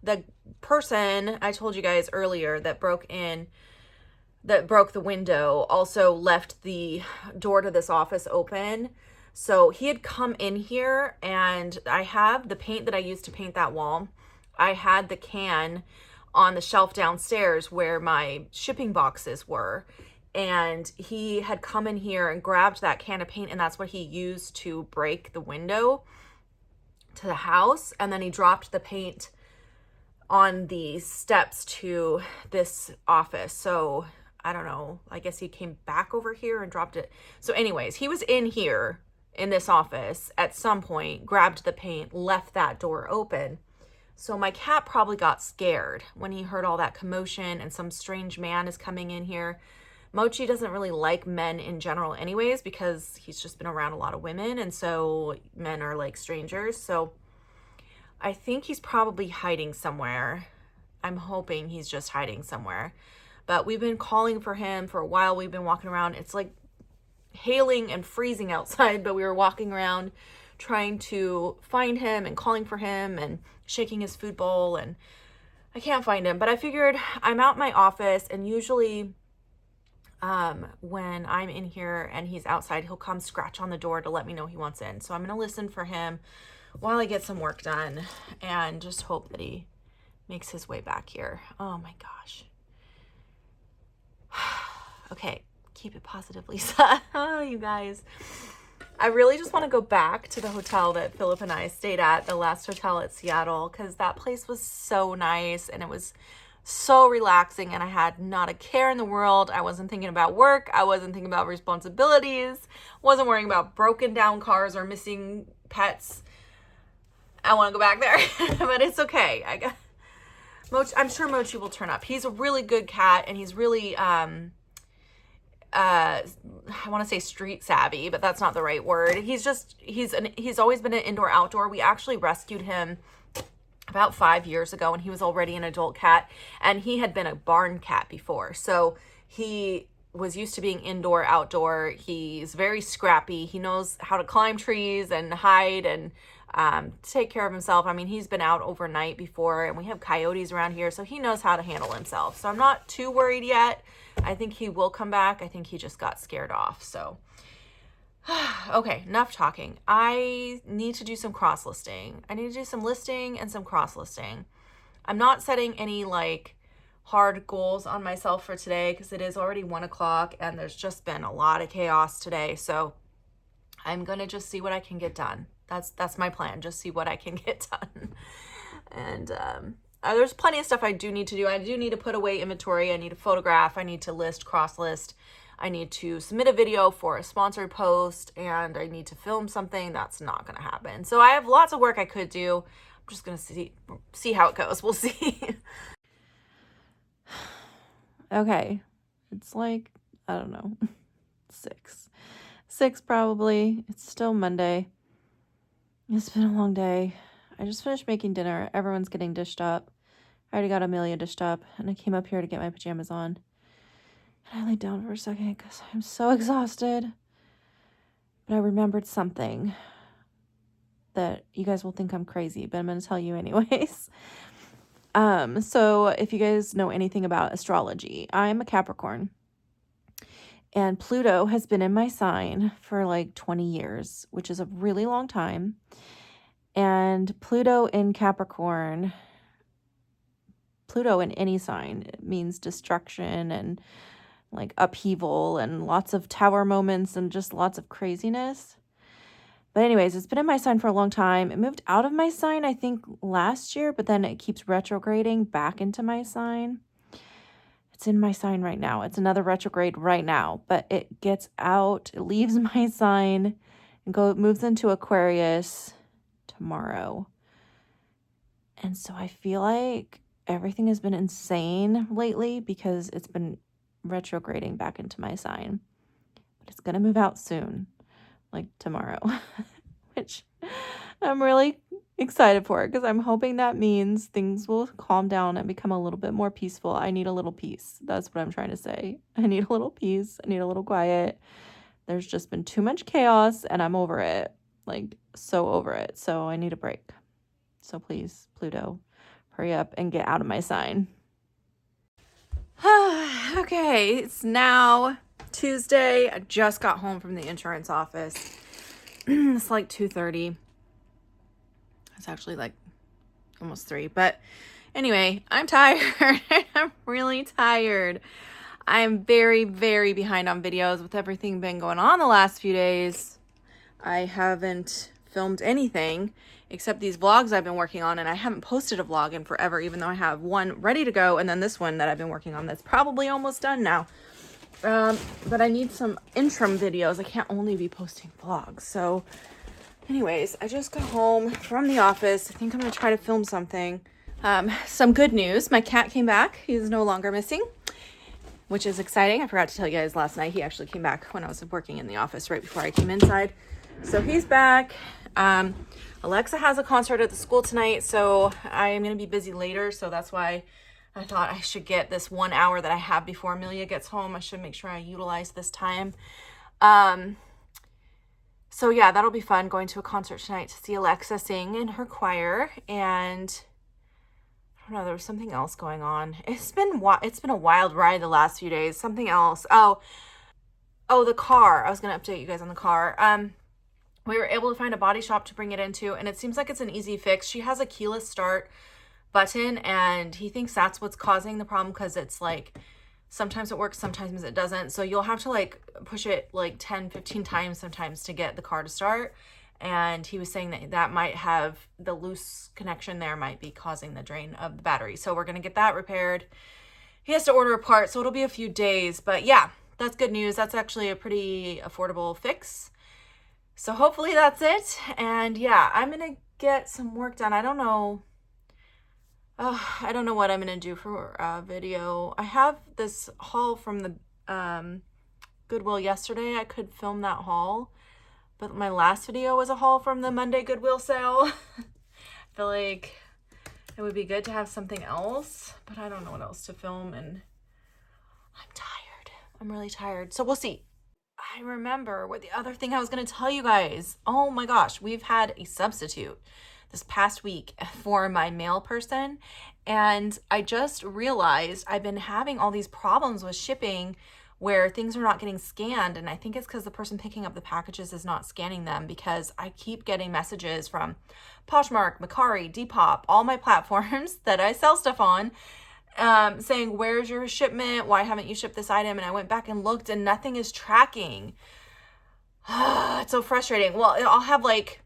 the person I told you guys earlier that broke the window also left the door to this office open. So he had come in here, and I have the paint that I used to paint that wall. I had the can on the shelf downstairs where my shipping boxes were. And he had come in here and grabbed that can of paint, and that's what he used to break the window to the house. And then he dropped the paint on the steps to this office. So I don't know, I guess he came back over here and dropped it. So anyways, he was in here in this office at some point, grabbed the paint, left that door open. So my cat probably got scared when he heard all that commotion and some strange man is coming in here. Mochi doesn't really like men in general anyways, because he's just been around a lot of women, and so men are like strangers. So I think he's probably hiding somewhere. I'm hoping he's just hiding somewhere. But we've been calling for him for a while. We've been walking around. It's like hailing and freezing outside, but we were walking around trying to find him and calling for him and shaking his food bowl, and I can't find him. But I figured I'm out in my office, and usually when I'm in here and he's outside, he'll come scratch on the door to let me know he wants in. So I'm going to listen for him while I get some work done and just hope that he makes his way back here. Oh my gosh. Okay, keep it positive, Lisa. Oh, you guys. I really just want to go back to the hotel that Philip and I stayed at, the last hotel at Seattle, because that place was so nice and it was so relaxing, and I had not a care in the world. I wasn't thinking about work. I wasn't thinking about responsibilities. Wasn't worrying about broken down cars or missing pets. I want to go back there, but it's okay. I'm sure Mochi will turn up. He's a really good cat, and he's really, I want to say street savvy, but that's not the right word. He's always been an indoor outdoor. We actually rescued him about 5 years ago, and he was already an adult cat, and he had been a barn cat before. So he was used to being indoor outdoor. He's very scrappy. He knows how to climb trees and hide and take care of himself. I mean, he's been out overnight before, and we have coyotes around here, so he knows how to handle himself. So I'm not too worried yet. I think he will come back. I think he just got scared off. So okay, enough talking. I need to do some cross listing. I need to do some listing and some cross listing. I'm not setting any like hard goals on myself for today because it is already 1 o'clock and there's just been a lot of chaos today. So I'm going to just see what I can get done. That's my plan. Just see what I can get done. And there's plenty of stuff I do need to do. I do need to put away inventory. I need to photograph. I need to list, cross list. I need to submit a video for a sponsored post, and I need to film something. That's not going to happen. So I have lots of work I could do. I'm just going to see how it goes. We'll see. Okay. It's like, I don't know, 6. 6 probably. It's still Monday. It's been a long day. I just finished making dinner. Everyone's getting dished up. I already got Amelia dished up, and I came up here to get my pajamas on. And I laid down for a second because I'm so exhausted. But I remembered something that you guys will think I'm crazy, but I'm going to tell you anyways. So if you guys know anything about astrology, I'm a Capricorn. And Pluto has been in my sign for like 20 years, which is a really long time. And Pluto in Capricorn, Pluto in any sign, it means destruction and like upheaval and lots of tower moments and just lots of craziness. But anyways, it's been in my sign for a long time. It moved out of my sign, I think, last year, but then it keeps retrograding back into my sign. It's in my sign right now. It's another retrograde right now, but it gets out, it leaves my sign and moves into Aquarius tomorrow. And so I feel like everything has been insane lately because it's been retrograding back into my sign. But it's going to move out soon, like tomorrow, which I'm really excited for because I'm hoping that means things will calm down and become a little bit more peaceful. I need a little peace. That's what I'm trying to say. I need a little peace. I need a little quiet. There's just been too much chaos and I'm over it. Like, so over it. So I need a break. So please, Pluto, hurry up and get out of my sign. Okay, it's now Tuesday. I just got home from the insurance office. It's like 2:30. It's actually like almost 3. But anyway, I'm tired. I'm really tired. I'm very, very behind on videos with everything been going on the last few days. I haven't filmed anything except these vlogs I've been working on, and I haven't posted a vlog in forever, even though I have one ready to go, and then this one that I've been working on that's probably almost done now. But I need some interim videos. I can't only be posting vlogs. So anyways, I just got home from the office. I think I'm going to try to film something. Some good news. My cat came back. He's no longer missing, which is exciting. I forgot to tell you guys last night. He actually came back when I was working in the office right before I came inside. So he's back. Alexa has a concert at the school tonight, so I am going to be busy later. So that's why I thought I should get this 1 hour that I have before Amelia gets home. I should make sure I utilize this time. So yeah, that'll be fun, going to a concert tonight to see Alexa sing in her choir. And I don't know, there was something else going on. It's been a wild ride the last few days. Something else. Oh, the car. I was going to update you guys on the car. We were able to find a body shop to bring it into, and it seems like it's an easy fix. She has a keyless start button, and he thinks that's what's causing the problem because it's like sometimes it works, sometimes it doesn't. So you'll have to like push it like 10, 15 times sometimes to get the car to start. And he was saying that might have the loose connection there might be causing the drain of the battery. So we're going to get that repaired. He has to order a part, so it'll be a few days. But yeah, that's good news. That's actually a pretty affordable fix. So hopefully that's it. And yeah, I'm going to get some work done. I don't know what I'm going to do for a video. I have this haul from the Goodwill yesterday. I could film that haul. But my last video was a haul from the Monday Goodwill sale. I feel like it would be good to have something else, but I don't know what else to film, and I'm tired. I'm really tired. So we'll see. I remember what the other thing I was going to tell you guys. Oh my gosh, we've had a substitute this past week for my mail person, and I just realized I've been having all these problems with shipping where things are not getting scanned, and I think it's because the person picking up the packages is not scanning them, because I keep getting messages from Poshmark, Mercari, Depop, all my platforms that I sell stuff on, saying, where's your shipment? Why haven't you shipped this item? And I went back and looked and nothing is tracking. It's so frustrating. Well, I'll have like,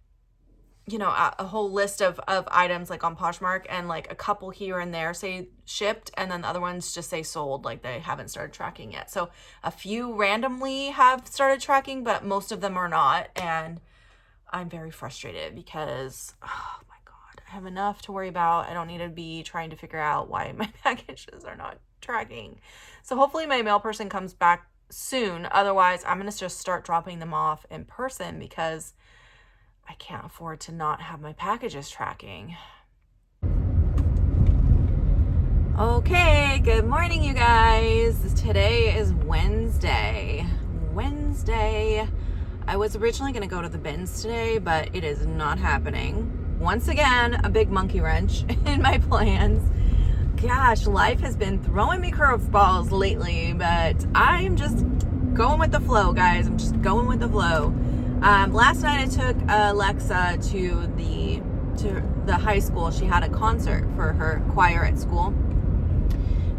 you know, a whole list of items like on Poshmark, and like a couple here and there say shipped, and then the other ones just say sold, like they haven't started tracking yet. So a few randomly have started tracking, but most of them are not. And I'm very frustrated because, oh my God, I have enough to worry about. I don't need to be trying to figure out why my packages are not tracking. So hopefully my mail person comes back soon. Otherwise, I'm going to just start dropping them off in person because I can't afford to not have my packages tracking. Okay, good morning, you guys. Today is Wednesday. I was originally going to go to the bins today, but it is not happening. Once again, a big monkey wrench in my plans. Gosh, life has been throwing me curveballs lately, but I'm just going with the flow, guys. I'm just going with the flow. Last night I took Alexa to the high school. She had a concert for her choir at school.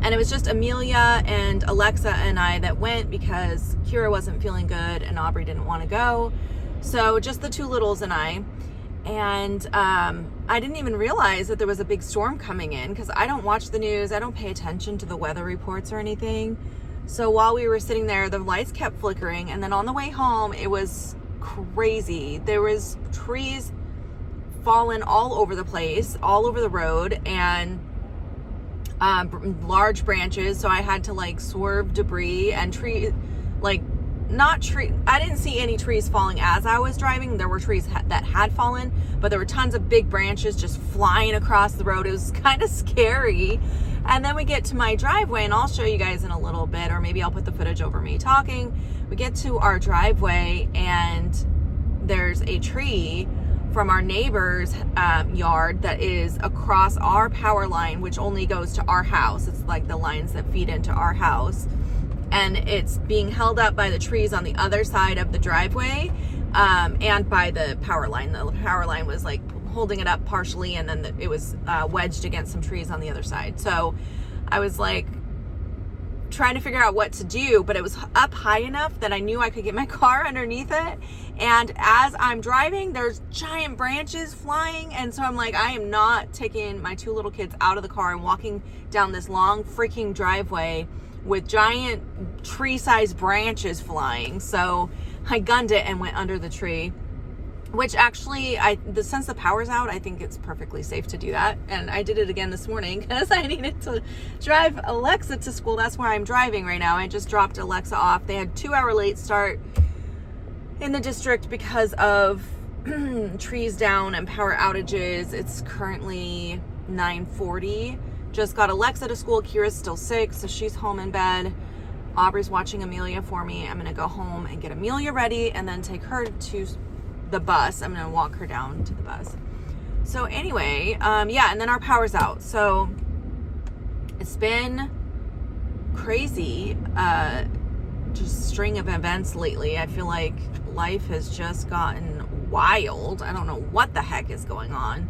And it was just Amelia and Alexa and I that went because Kira wasn't feeling good and Aubrey didn't want to go. So just the two littles and I. And I didn't even realize that there was a big storm coming in because I don't watch the news. I don't pay attention to the weather reports or anything. So while we were sitting there, the lights kept flickering. And then on the way home, it was crazy. There was trees falling all over the place, all over the road, and large branches. So I had to like swerve debris and I didn't see any trees falling as I was driving. There were trees that had fallen, but there were tons of big branches just flying across the road. It was kind of scary. And then we get to my driveway, and I'll show you guys in a little bit, or maybe I'll put the footage over me talking. We get to our driveway and there's a tree from our neighbor's yard that is across our power line, which only goes to our house. It's like the lines that feed into our house. And it's being held up by the trees on the other side of the driveway and by the power line. The power line was like holding it up partially, and then it was wedged against some trees on the other side. So I was like trying to figure out what to do, but it was up high enough that I knew I could get my car underneath it. And as I'm driving, there's giant branches flying. And so I'm like, I am not taking my two little kids out of the car and walking down this long freaking driveway with giant tree-sized branches flying. So I gunned it and went under the tree, which actually, since the power's out, I think it's perfectly safe to do that. And I did it again this morning because I needed to drive Alexa to school. That's where I'm driving right now. I just dropped Alexa off. They had 2-hour late start in the district because of trees down and power outages. It's currently 9:40. Just got Alexa to school. Kira's still sick, so she's home in bed. Aubrey's watching Amelia for me. I'm gonna go home and get Amelia ready and then take her to the bus. I'm gonna walk her down to the bus. So anyway, yeah, and then our power's out. So it's been crazy, just string of events lately. I feel like life has just gotten wild. I don't know what the heck is going on.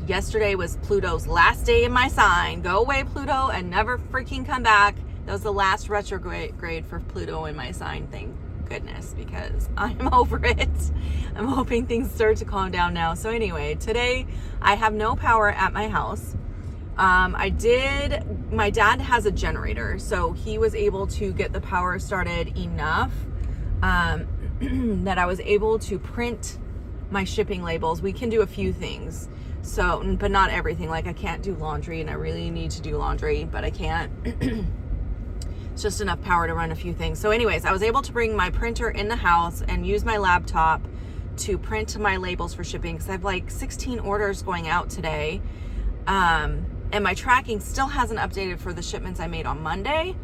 Yesterday was Pluto's last day in my sign. Go away, Pluto, and never freaking come back. That was the last retrograde for Pluto in my sign, thank goodness, because I'm over it. I'm hoping things start to calm down now. So anyway, today I have no power at my house. My dad has a generator, so he was able to get the power started enough that I was able to print my shipping labels. We can do a few things, so, but not everything. Like I can't do laundry, and I really need to do laundry, but I can't. It's just enough power to run a few things. So anyways, I was able to bring my printer in the house and use my laptop to print my labels for shipping, because I have like 16 orders going out today. And my tracking still hasn't updated for the shipments I made on Monday,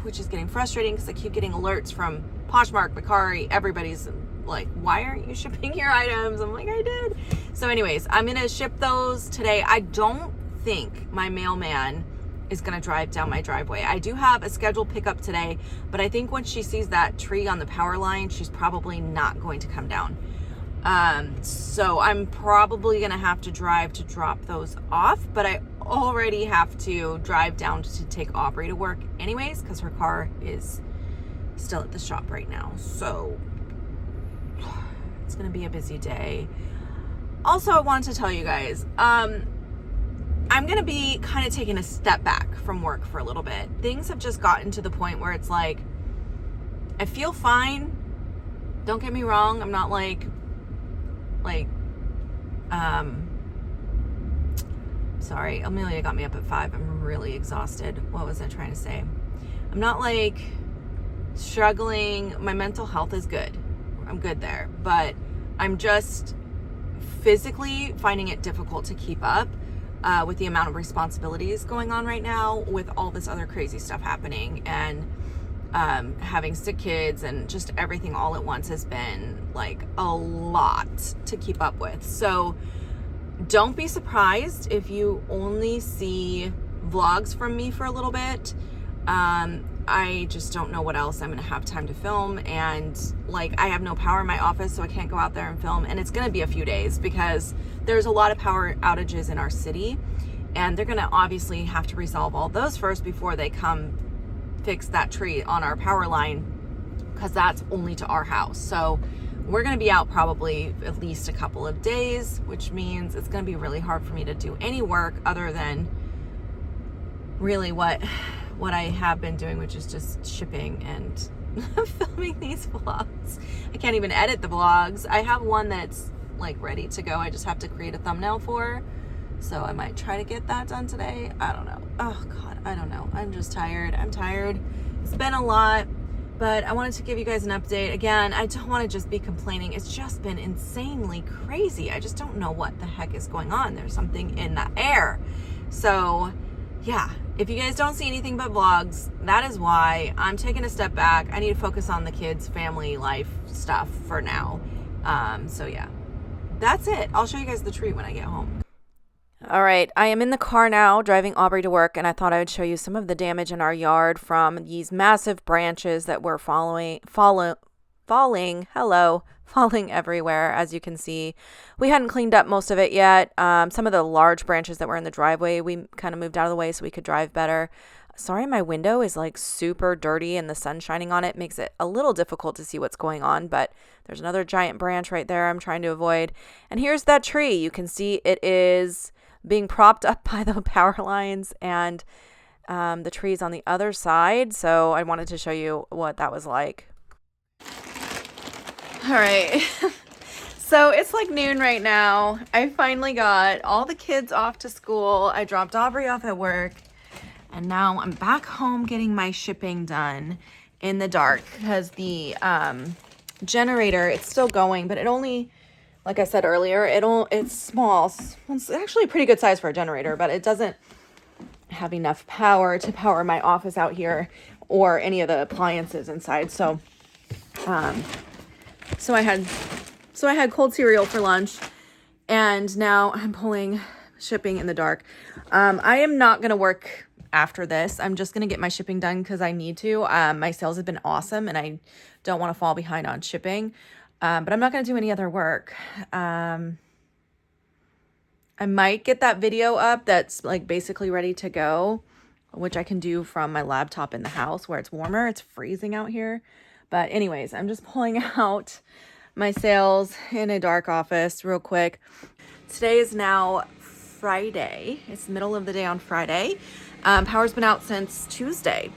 which is getting frustrating because I keep getting alerts from Poshmark, Macari, everybody's like, why aren't you shipping your items? I'm like, I did. So anyways, I'm going to ship those today. I don't think my mailman is going to drive down my driveway. I do have a scheduled pickup today, but I think when she sees that tree on the power line, she's probably not going to come down. So I'm probably going to have to drive to drop those off, but I already have to drive down to take Aubrey to work anyways, because her car is still at the shop right now. So it's going to be a busy day. Also, I wanted to tell you guys, I'm going to be kind of taking a step back from work for a little bit. Things have just gotten to the point where it's like, I feel fine. Don't get me wrong. I'm not like Sorry, Amelia got me up at 5. I'm really exhausted. What was I trying to say? I'm not like struggling. My mental health is good. I'm good there. But I'm just physically finding it difficult to keep up with the amount of responsibilities going on right now with all this other crazy stuff happening, and having sick kids and just everything all at once has been like a lot to keep up with. So don't be surprised if you only see vlogs from me for a little bit. I just don't know what else I'm gonna have time to film, and like I have no power in my office, so I can't go out there and film, and it's gonna be a few days because there's a lot of power outages in our city, and they're gonna obviously have to resolve all those first before they come fix that tree on our power line, because that's only to our house. So we're gonna be out probably at least a couple of days, which means it's gonna be really hard for me to do any work other than really what I have been doing, which is just shipping and filming these vlogs. I can't even edit the vlogs. I have one that's like ready to go. I just have to create a thumbnail for, so I might try to get that done today. I don't know. Oh God, I don't know. I'm just tired. I'm tired. It's been a lot, but I wanted to give you guys an update. Again, I don't want to just be complaining. It's just been insanely crazy. I just don't know what the heck is going on. There's something in the air. So yeah, if you guys don't see anything but vlogs, that is why I'm taking a step back. I need to focus on the kids' family life stuff for now. So yeah, that's it. I'll show you guys the tree when I get home. All right, I am in the car now driving Aubrey to work, and I thought I would show you some of the damage in our yard from these massive branches that were falling everywhere. As you can see, we hadn't cleaned up most of it yet. Some of the large branches that were in the driveway, we kind of moved out of the way so we could drive better. Sorry, my window is like super dirty and the sun shining on it makes it a little difficult to see what's going on, but there's another giant branch right there I'm trying to avoid. And here's that tree. You can see it is being propped up by the power lines, and the trees on the other side. So I wanted to show you what that was like. All right. So it's like noon right now. I finally got all the kids off to school. I dropped Aubrey off at work, and now I'm back home getting my shipping done in the dark because the generator, it's still going, but it only, like I said earlier, it's small. It's actually a pretty good size for a generator, but it doesn't have enough power to power my office out here or any of the appliances inside. So I had cold cereal for lunch, and now I'm pulling shipping in the dark. I am not going to work after this. I'm just going to get my shipping done because I need to. My sales have been awesome, and I don't want to fall behind on shipping. But I'm not going to do any other work. I might get that video up that's like basically ready to go, which I can do from my laptop in the house where it's warmer. It's freezing out here. But anyways, I'm just pulling out my sales in a dark office real quick. Today is now Friday. It's the middle of the day on Friday. Power's been out since Tuesday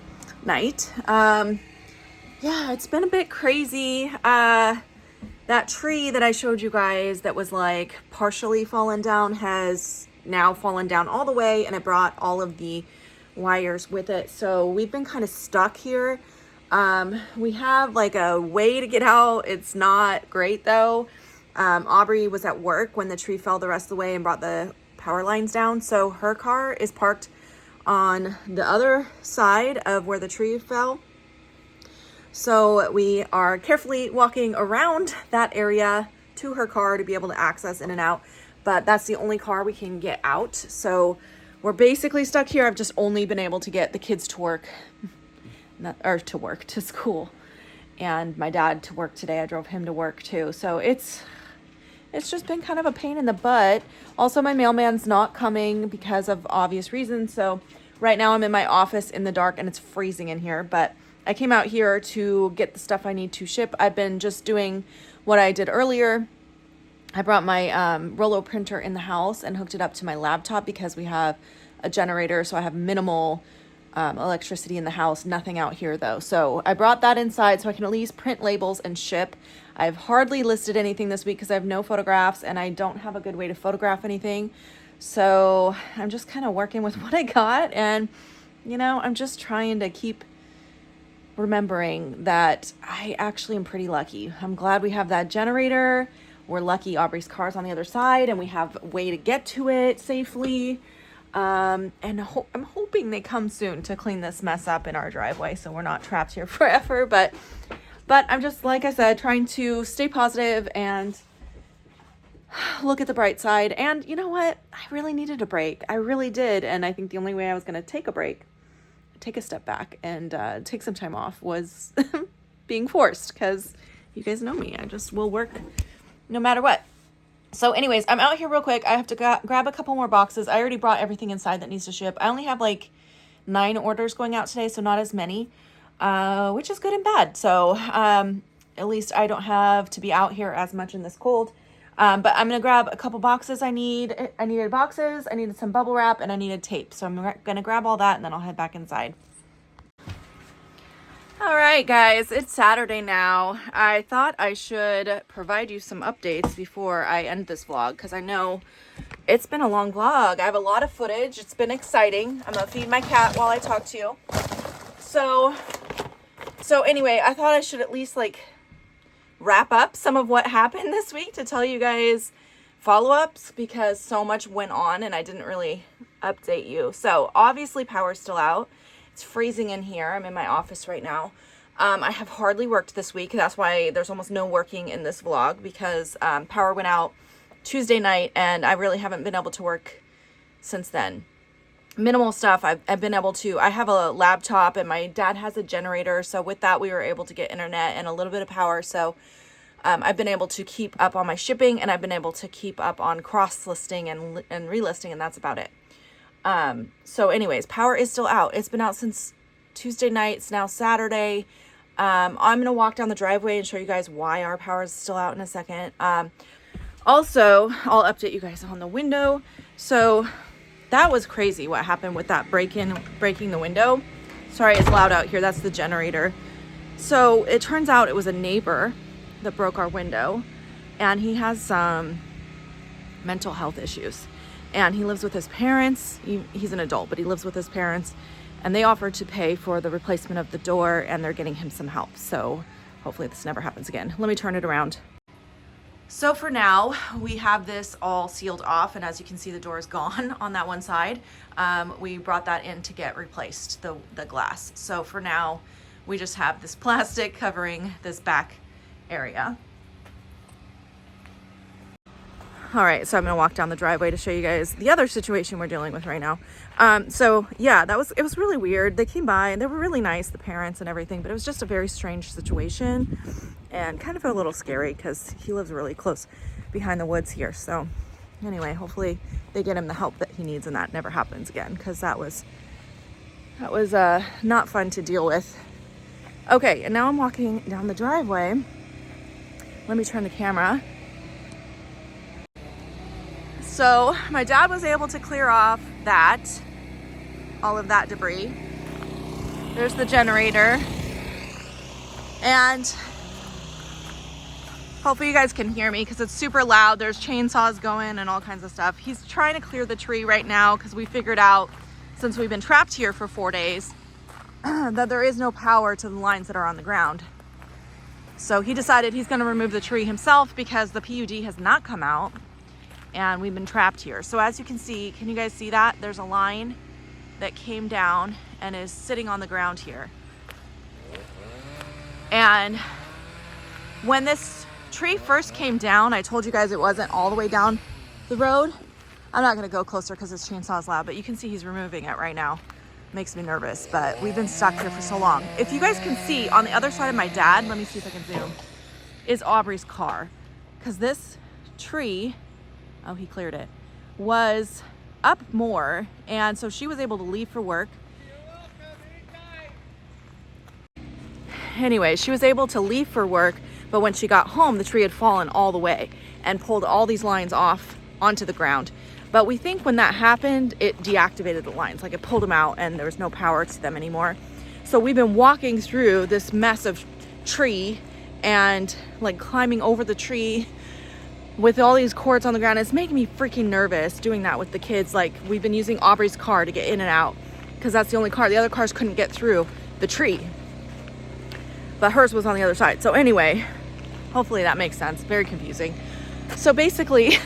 night. Yeah, it's been a bit crazy. That tree that I showed you guys that was like partially fallen down has now fallen down all the way, and it brought all of the wires with it. So we've been kind of stuck here. We have like a way to get out. It's not great though. Aubrey was at work when the tree fell the rest of the way and brought the power lines down. So her car is parked on the other side of where the tree fell. So we are carefully walking around that area to her car to be able to access in and out, but that's the only car we can get out. So we're basically stuck here. I've just only been able to get the kids to work, to school, and my dad to work today. I drove him to work too. So it's just been kind of a pain in the butt. Also, my mailman's not coming because of obvious reasons. So right now I'm in my office in the dark and it's freezing in here, but I came out here to get the stuff I need to ship. I've been just doing what I did earlier. I brought my Rollo printer in the house and hooked it up to my laptop because we have a generator, so I have minimal electricity in the house, nothing out here though. So I brought that inside so I can at least print labels and ship. I've hardly listed anything this week because I have no photographs and I don't have a good way to photograph anything. So I'm just kind of working with what I got, and you know, I'm just trying to keep remembering that I actually am pretty lucky. I'm glad we have that generator. We're lucky Aubrey's car's on the other side and we have a way to get to it safely. And I'm hoping they come soon to clean this mess up in our driveway so we're not trapped here forever. But I'm just, like I said, trying to stay positive and look at the bright side. And you know what? I really needed a break. I really did. And I think the only way I was going to take a break, take a step back and take some time off was being forced, because you guys know me. I just will work no matter what. So anyways, I'm out here real quick. I have to grab a couple more boxes. I already brought everything inside that needs to ship. I only have like 9 orders going out today, so not as many, which is good and bad. So at least I don't have to be out here as much in this cold. But I'm going to grab a couple boxes I needed boxes, I needed some bubble wrap, and I needed tape. So I'm going to grab all that and then I'll head back inside. All right, guys, it's Saturday now. I thought I should provide you some updates before I end this vlog, because I know it's been a long vlog. I have a lot of footage. It's been exciting. I'm going to feed my cat while I talk to you. So anyway, I thought I should at least like wrap up some of what happened this week to tell you guys follow-ups, because so much went on and I didn't really update you. So obviously power's still out. It's freezing in here. I'm in my office right now. I have hardly worked this week. That's why there's almost no working in this vlog, because power went out Tuesday night and I really haven't been able to work since then. Minimal stuff. I've been able to, I have a laptop and my dad has a generator. So with that, we were able to get internet and a little bit of power. So I've been able to keep up on my shipping, and I've been able to keep up on cross listing and relisting, and that's about it. So anyways, power is still out. It's been out since Tuesday night. It's now Saturday. I'm going to walk down the driveway and show you guys why our power is still out in a second. Also, I'll update you guys on the window. So that was crazy what happened with that breaking the window. Sorry, it's loud out here. That's the generator. So it turns out it was a neighbor that broke our window, and he has some mental health issues. And he lives with his parents. He's an adult, but he lives with his parents, and they offered to pay for the replacement of the door, and they're getting him some help. So hopefully this never happens again. Let me turn it around. So for now, we have this all sealed off, and as you can see, the door is gone on that one side. We brought that in to get replaced, the glass. So for now, we just have this plastic covering this back area. All right, so I'm gonna walk down the driveway to show you guys the other situation we're dealing with right now. So yeah, it was really weird. They came by and they were really nice, the parents and everything, but it was just a very strange situation and kind of a little scary because he lives really close behind the woods here. So anyway, hopefully they get him the help that he needs and that never happens again, because that was not fun to deal with. Okay, and now I'm walking down the driveway. Let me turn the camera. So my dad was able to clear off all of that debris. There's the generator. And hopefully you guys can hear me because it's super loud. There's chainsaws going and all kinds of stuff. He's trying to clear the tree right now because we figured out, since we've been trapped here for 4 days, that there is no power to the lines that are on the ground. So he decided he's going to remove the tree himself because the PUD has not come out and we've been trapped here. So as you can see, can you guys see that? There's a line that came down and is sitting on the ground here. And when this tree first came down, I told you guys it wasn't all the way down the road. I'm not going to go closer because this chainsaw is loud, but you can see he's removing it right now. Makes me nervous, but we've been stuck here for so long. If you guys can see, on the other side of my dad, let me see if I can zoom, is Aubrey's car. Because this tree, oh, he cleared it, was up more, and so she was able to leave for work. Anyway, she was able to leave for work, but when she got home, the tree had fallen all the way and pulled all these lines off onto the ground. But we think when that happened, it deactivated the lines, like it pulled them out and there was no power to them anymore. So we've been walking through this mess of tree and like climbing over the tree with all these cords on the ground. It's making me freaking nervous doing that with the kids. Like, we've been using Aubrey's car to get in and out because that's the only car. The other cars couldn't get through the tree, but hers was on the other side. So anyway, hopefully that makes sense. Very confusing. So basically,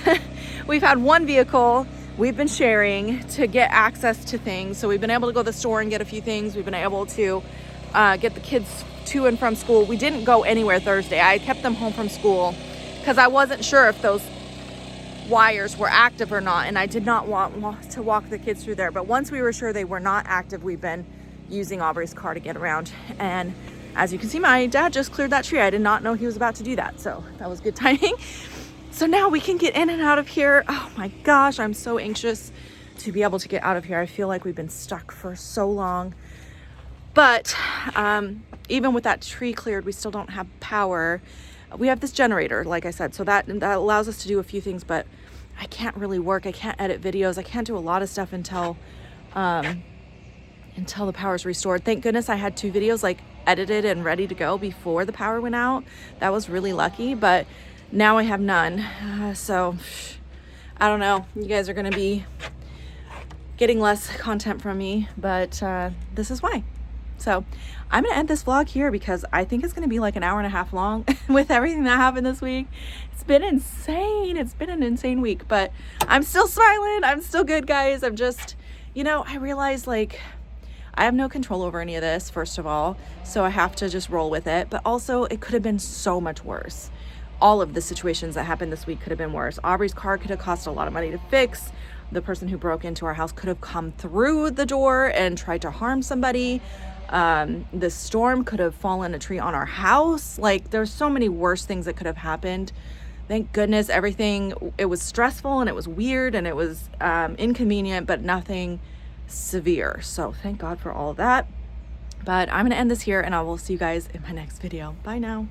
we've had one vehicle we've been sharing to get access to things. So we've been able to go to the store and get a few things. We've been able to get the kids to and from school. We didn't go anywhere Thursday. I kept them home from school because I wasn't sure if those wires were active or not, and I did not want to walk the kids through there. But once we were sure they were not active, we've been using Aubrey's car to get around. And as you can see, my dad just cleared that tree. I did not know he was about to do that, so that was good timing. So now we can get in and out of here. Oh my gosh, I'm so anxious to be able to get out of here. I feel like we've been stuck for so long. But even with that tree cleared, we still don't have power. We have this generator, like I said, so that allows us to do a few things, but I can't really work. I can't edit videos. I can't do a lot of stuff until the power's restored. Thank goodness I had 2 videos like edited and ready to go before the power went out. That was really lucky, but now I have none. So I don't know. You guys are going to be getting less content from me, but this is why. So I'm gonna end this vlog here because I think it's gonna be like an hour and a half long with everything that happened this week. It's been insane. It's been an insane week, but I'm still smiling. I'm still good, guys. I'm just, you know, I realized like I have no control over any of this, first of all, so I have to just roll with it. But also, it could have been so much worse. All of the situations that happened this week could have been worse. Aubrey's car could have cost a lot of money to fix. The person who broke into our house could have come through the door and tried to harm somebody. The storm could have fallen a tree on our house. Like, there's so many worse things that could have happened. Thank goodness everything, it was stressful and it was weird and it was inconvenient, but nothing severe. So thank God for all of that. But I'm gonna end this here and I will see you guys in my next video. Bye now.